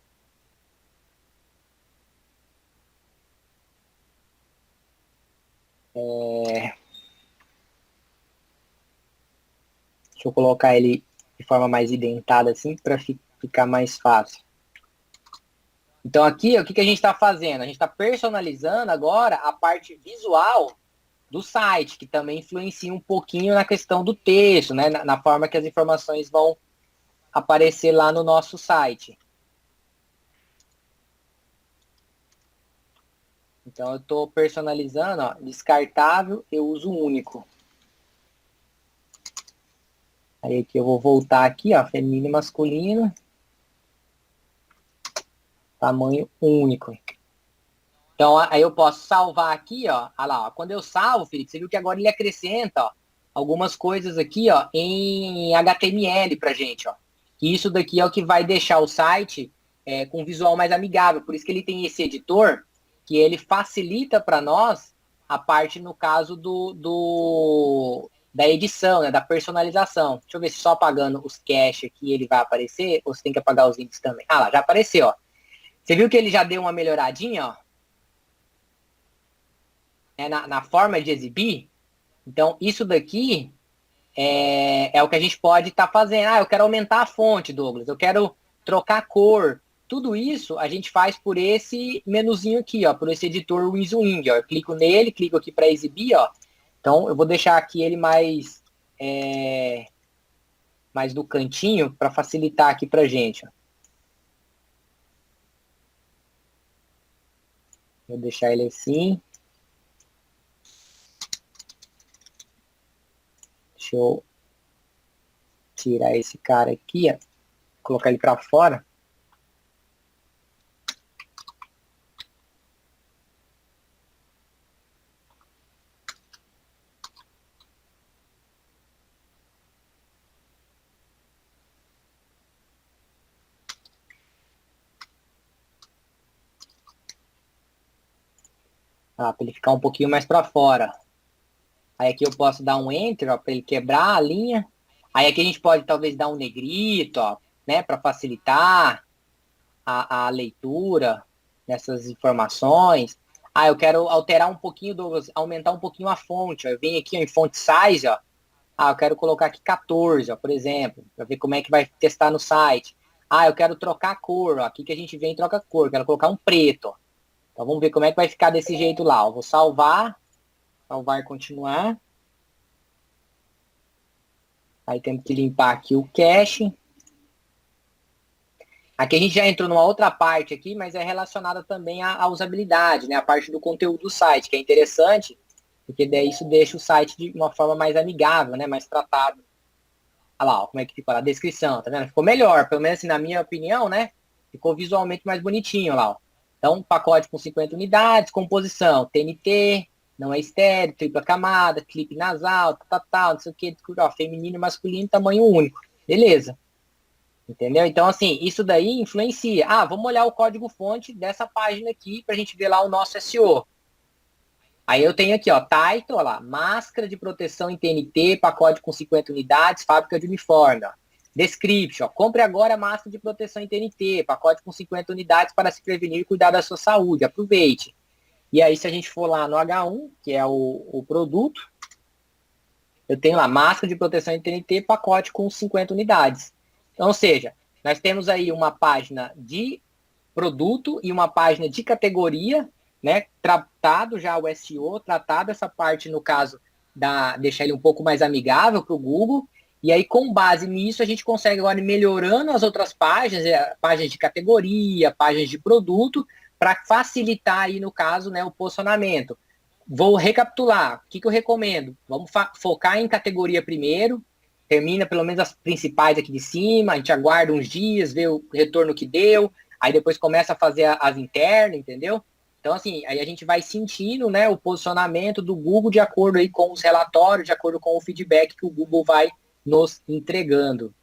Deixa eu colocar ele de forma mais indentada assim, para ficar mais fácil. Então aqui, o que a gente está fazendo? A gente está personalizando agora a parte visual do site, que também influencia um pouquinho na questão do texto, né? Na forma que as informações vão aparecer lá no nosso site. Então eu estou personalizando, ó, descartável, eu uso único. Aí aqui eu vou voltar aqui, ó, feminino e masculino. Tamanho único. Então, aí eu posso salvar aqui, ó. Olha lá, ó. Quando eu salvo, Felipe, você viu que agora ele acrescenta, ó, algumas coisas aqui, ó, em HTML pra gente, ó. E isso daqui é o que vai deixar o site com um visual mais amigável. Por isso que ele tem esse editor, que ele facilita para nós a parte, no caso, da edição, né, da personalização. Deixa eu ver se só apagando os cache aqui ele vai aparecer, ou você tem que apagar os links também. Ah lá, já apareceu, ó. Você viu que ele já deu uma melhoradinha, ó? Na forma de exibir. Então, isso daqui é o que a gente pode estar fazendo. Ah, eu quero aumentar a fonte, Douglas. Eu quero trocar a cor. Tudo isso a gente faz por esse menuzinho aqui, ó, por esse editor WYSIWYG, ó. Eu clico nele, clico aqui para exibir, ó. Então, eu vou deixar aqui ele mais do cantinho para facilitar aqui para gente, ó. Vou deixar ele assim. Deixa eu tirar esse cara aqui, ó, colocar ele para fora. para ele ficar um pouquinho mais para fora. Aí aqui eu posso dar um Enter, ó, para ele quebrar a linha. Aí aqui a gente pode talvez dar um negrito, ó, né, para facilitar a leitura dessas informações. Ah, eu quero alterar um pouquinho, aumentar um pouquinho a fonte. Ó. Eu venho aqui ó, em font size, ó. Ah, eu quero colocar aqui 14, ó, por exemplo, para ver como é que vai testar no site. Ah, eu quero trocar a cor, ó. Aqui que a gente vem e troca a cor. Quero colocar um preto, ó. Então vamos ver como é que vai ficar desse jeito lá. Ó. Vou salvar e continuar. Aí temos que limpar aqui o cache. Aqui a gente já entrou numa outra parte aqui, mas é relacionada também à usabilidade, né? A parte do conteúdo do site, que é interessante, porque daí isso deixa o site de uma forma mais amigável, né? Mais tratado. Olha lá, ó, como é que ficou a descrição, tá vendo? Ficou melhor, pelo menos assim, na minha opinião, né? Ficou visualmente mais bonitinho lá, ó. Então, pacote com 50 unidades, composição, TNT, não é estéreo, tripla camada, clipe nasal, tal, não sei o que, ó, feminino e masculino, tamanho único. Beleza. Entendeu? Então, assim, isso daí influencia. Ah, vamos olhar o código-fonte dessa página aqui para a gente ver lá o nosso SEO. Aí eu tenho aqui, ó, title, ó lá, máscara de proteção em TNT, pacote com 50 unidades, fábrica de uniforme, ó. Description, ó, compre agora máscara de proteção em TNT, pacote com 50 unidades para se prevenir e cuidar da sua saúde. Aproveite. E aí, se a gente for lá no H1, que é o produto, eu tenho lá, máscara de proteção em TNT, pacote com 50 unidades. Então, ou seja, nós temos aí uma página de produto e uma página de categoria, né? Tratado já o SEO, tratado essa parte, no caso, deixar ele um pouco mais amigável para o Google. E aí, com base nisso, a gente consegue agora ir melhorando as outras páginas, páginas de categoria, páginas de produto, para facilitar aí, no caso, né, o posicionamento. Vou recapitular. O que eu recomendo? Vamos focar em categoria primeiro, termina pelo menos as principais aqui de cima, a gente aguarda uns dias, vê o retorno que deu, aí depois começa a fazer as internas, entendeu? Então, assim, aí a gente vai sentindo, né, o posicionamento do Google de acordo aí com os relatórios, de acordo com o feedback que o Google vai nos entregando.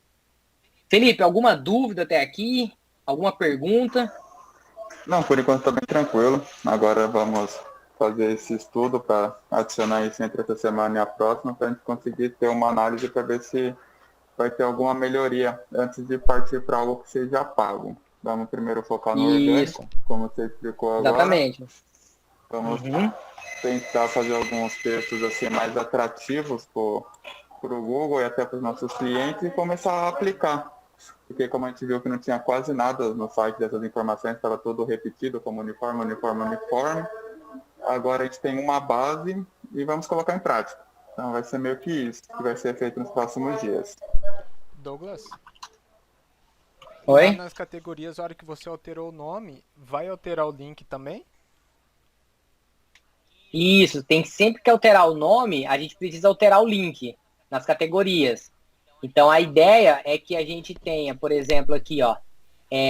Felipe, alguma dúvida até aqui? Alguma pergunta? Não, por enquanto está bem tranquilo. Agora vamos fazer esse estudo para adicionar isso entre essa semana e a próxima, para a gente conseguir ter uma análise para ver se vai ter alguma melhoria antes de partir para algo que seja pago. Vamos primeiro focar no Isso, orgânico, como você explicou agora. exatamente. Vamos tentar fazer alguns textos assim mais atrativos para o Google e até para os nossos clientes e começar a aplicar. Porque como a gente viu que não tinha quase nada no site dessas informações, estava tudo repetido como uniforme, uniforme, uniforme. Agora a gente tem uma base e vamos colocar em prática. Então vai ser meio que isso que vai ser feito nos próximos dias. Douglas, lá Oi? nas categorias, a hora que você alterou o nome, vai alterar o link também? Isso, tem sempre que alterar o nome, a gente precisa alterar o link nas categorias. Então a ideia é que a gente tenha, por exemplo, aqui, ó,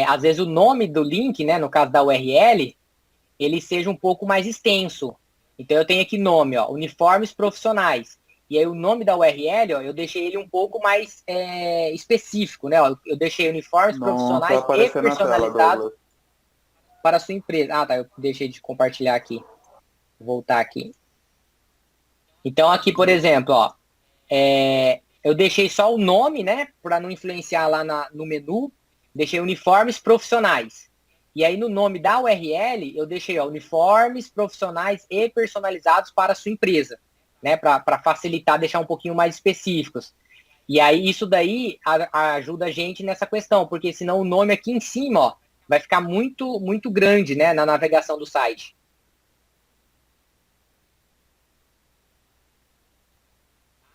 às vezes o nome do link, né, no caso da URL, ele seja um pouco mais extenso. Então eu tenho aqui nome, ó, uniformes profissionais. E aí o nome da URL, ó, eu deixei ele um pouco mais específico, né? Ó, eu deixei uniformes Não está profissionais e aparecendo na tela, personalizados Douglas. para a sua empresa. Ah, tá, eu deixei de compartilhar aqui. Vou voltar aqui. Então aqui, por exemplo, ó, eu deixei só o nome, né, para não influenciar lá no menu. Deixei uniformes profissionais. E aí no nome da URL, eu deixei ó, uniformes profissionais e personalizados para a sua empresa, né, para facilitar, deixar um pouquinho mais específicos. E aí isso daí ajuda a gente nessa questão, porque senão o nome aqui em cima, ó, vai ficar muito, muito grande, né, na navegação do site.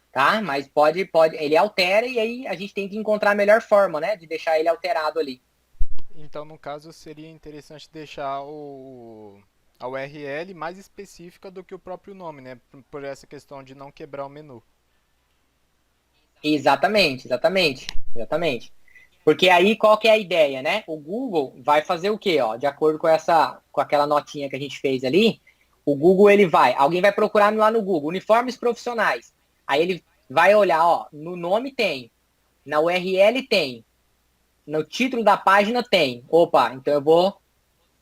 Tá? Mas pode, ele altera e aí a gente tem que encontrar a melhor forma, né, de deixar ele alterado ali. Então, no caso, seria interessante deixar a URL mais específica do que o próprio nome, né? Por essa questão de não quebrar o menu. Exatamente, exatamente, exatamente. Porque aí qual que é a ideia, né? O Google vai fazer o quê, ó? De acordo com aquela notinha que a gente fez ali, o Google alguém vai procurar lá no Google, uniformes profissionais. Aí ele vai olhar, ó, no nome tem, na URL tem, no título da página tem. Opa, então eu vou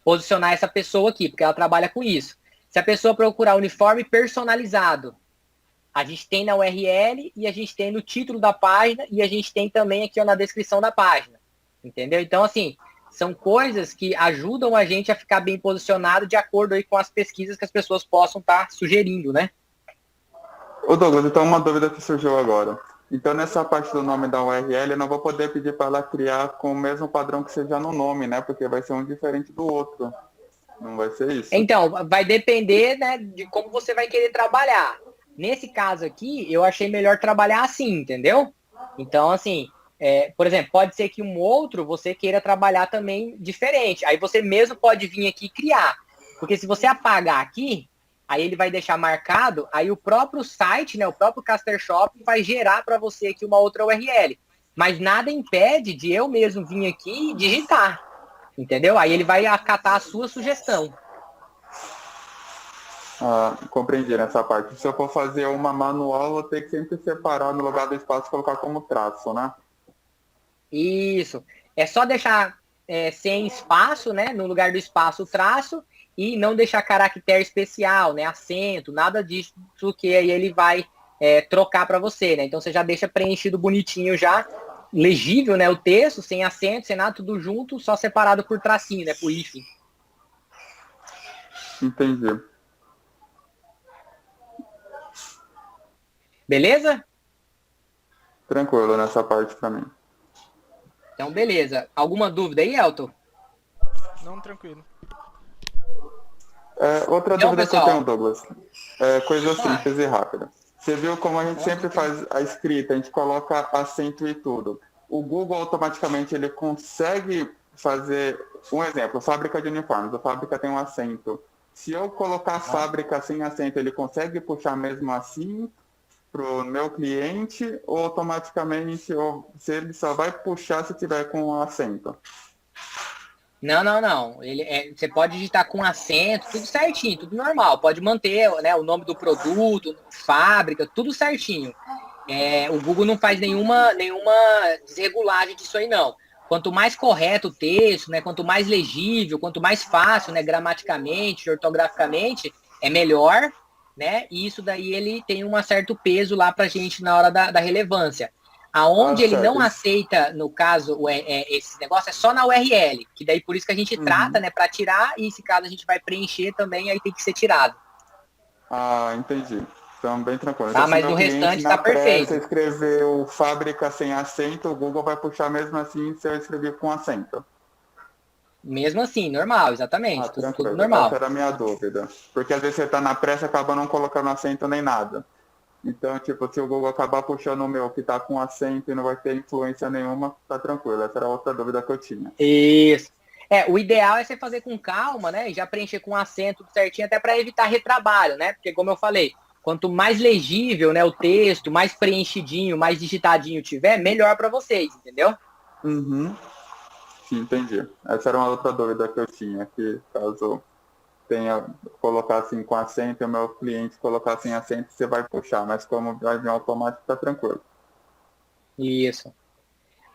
posicionar essa pessoa aqui, porque ela trabalha com isso. Se a pessoa procurar uniforme personalizado, a gente tem na URL e a gente tem no título da página e a gente tem também aqui ó, na descrição da página. Entendeu? Então, assim, são coisas que ajudam a gente a ficar bem posicionado de acordo aí com as pesquisas que as pessoas possam estar sugerindo, né? Ô Douglas, então uma dúvida que surgiu agora. Então nessa parte do nome da URL, eu não vou poder pedir para ela criar com o mesmo padrão que seja no nome, né? Porque vai ser um diferente do outro. Não vai ser isso? Então, vai depender, né, de como você vai querer trabalhar. Nesse caso aqui, eu achei melhor trabalhar assim, entendeu? Então, assim, por exemplo, pode ser que um outro você queira trabalhar também diferente. Aí você mesmo pode vir aqui e criar. Porque se você apagar aqui, aí ele vai deixar marcado, aí o próprio site, né, o próprio Caster Shop vai gerar para você aqui uma outra URL. Mas nada impede de eu mesmo vir aqui e digitar. Entendeu? Aí ele vai acatar a sua sugestão. Compreendi nessa parte. Se eu for fazer uma manual, eu vou ter que sempre separar no lugar do espaço e colocar como traço, né? Isso. É só deixar sem espaço, né? No lugar do espaço, o traço, e não deixar caractere especial, né? Acento, nada disso, que aí ele vai trocar para você, né? Então você já deixa preenchido bonitinho já, legível, né? O texto, sem acento, sem nada, tudo junto, só separado por tracinho, né? Por hífen. Entendi. Beleza? Tranquilo nessa parte para mim. Então, beleza. Alguma dúvida aí, Elton? Não, tranquilo. Outra Então, dúvida pessoal, que eu tenho, Douglas. Coisa simples e rápida. Você viu como a gente sempre faz a escrita, a gente coloca acento e tudo. O Google automaticamente ele consegue fazer, um exemplo, fábrica de uniformes, a fábrica tem um acento. Se eu colocar fábrica sem acento, ele consegue puxar mesmo assim para o meu cliente ou automaticamente, ou se ele só vai puxar se tiver com acento? Não. Você pode digitar com acento, tudo certinho, tudo normal. Pode manter, né, o nome do produto, fábrica, tudo certinho. O Google não faz nenhuma desregulagem disso aí, não. Quanto mais correto o texto, né, quanto mais legível, quanto mais fácil, né, gramaticamente, ortograficamente, é melhor, né? E isso daí ele tem um certo peso lá pra gente na hora da relevância. Aonde ele não Certo. aceita, no caso, esse negócio, é só na URL, que daí por isso que a gente trata, né, para tirar, e esse caso a gente vai preencher também, aí tem que ser tirado. Entendi. Então, bem tranquilo. Tá? Então, se Mas meu no cliente restante na tá perfeito. pressa escreveu fábrica sem acento, o Google vai puxar mesmo assim se eu escrever com acento. Mesmo assim, normal, exatamente. Tudo Tranquilo. normal. Essa era a minha dúvida. Porque às vezes você tá na pressa e acaba não colocando acento nem nada. Então, tipo, se o Google acabar puxando o meu que tá com acento e não vai ter influência nenhuma, tá tranquilo. Essa era outra dúvida que eu tinha. Isso. O ideal é você fazer com calma, né? E já preencher com acento certinho, até para evitar retrabalho, né? Porque, como eu falei, quanto mais legível, né, o texto, mais preenchidinho, mais digitadinho tiver, melhor para vocês, entendeu? Uhum. Sim, entendi. Essa era uma outra dúvida que eu tinha, que caso tenha colocar assim com acento e o meu cliente colocar sem acento, você vai puxar, mas como vai vir automático, tá tranquilo. Isso.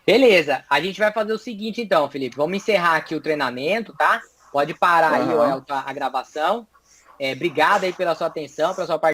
Beleza, a gente vai fazer o seguinte então, Felipe. Vamos encerrar aqui o treinamento, tá? Pode parar aí, a gravação. Obrigado aí pela sua atenção, pela sua participação.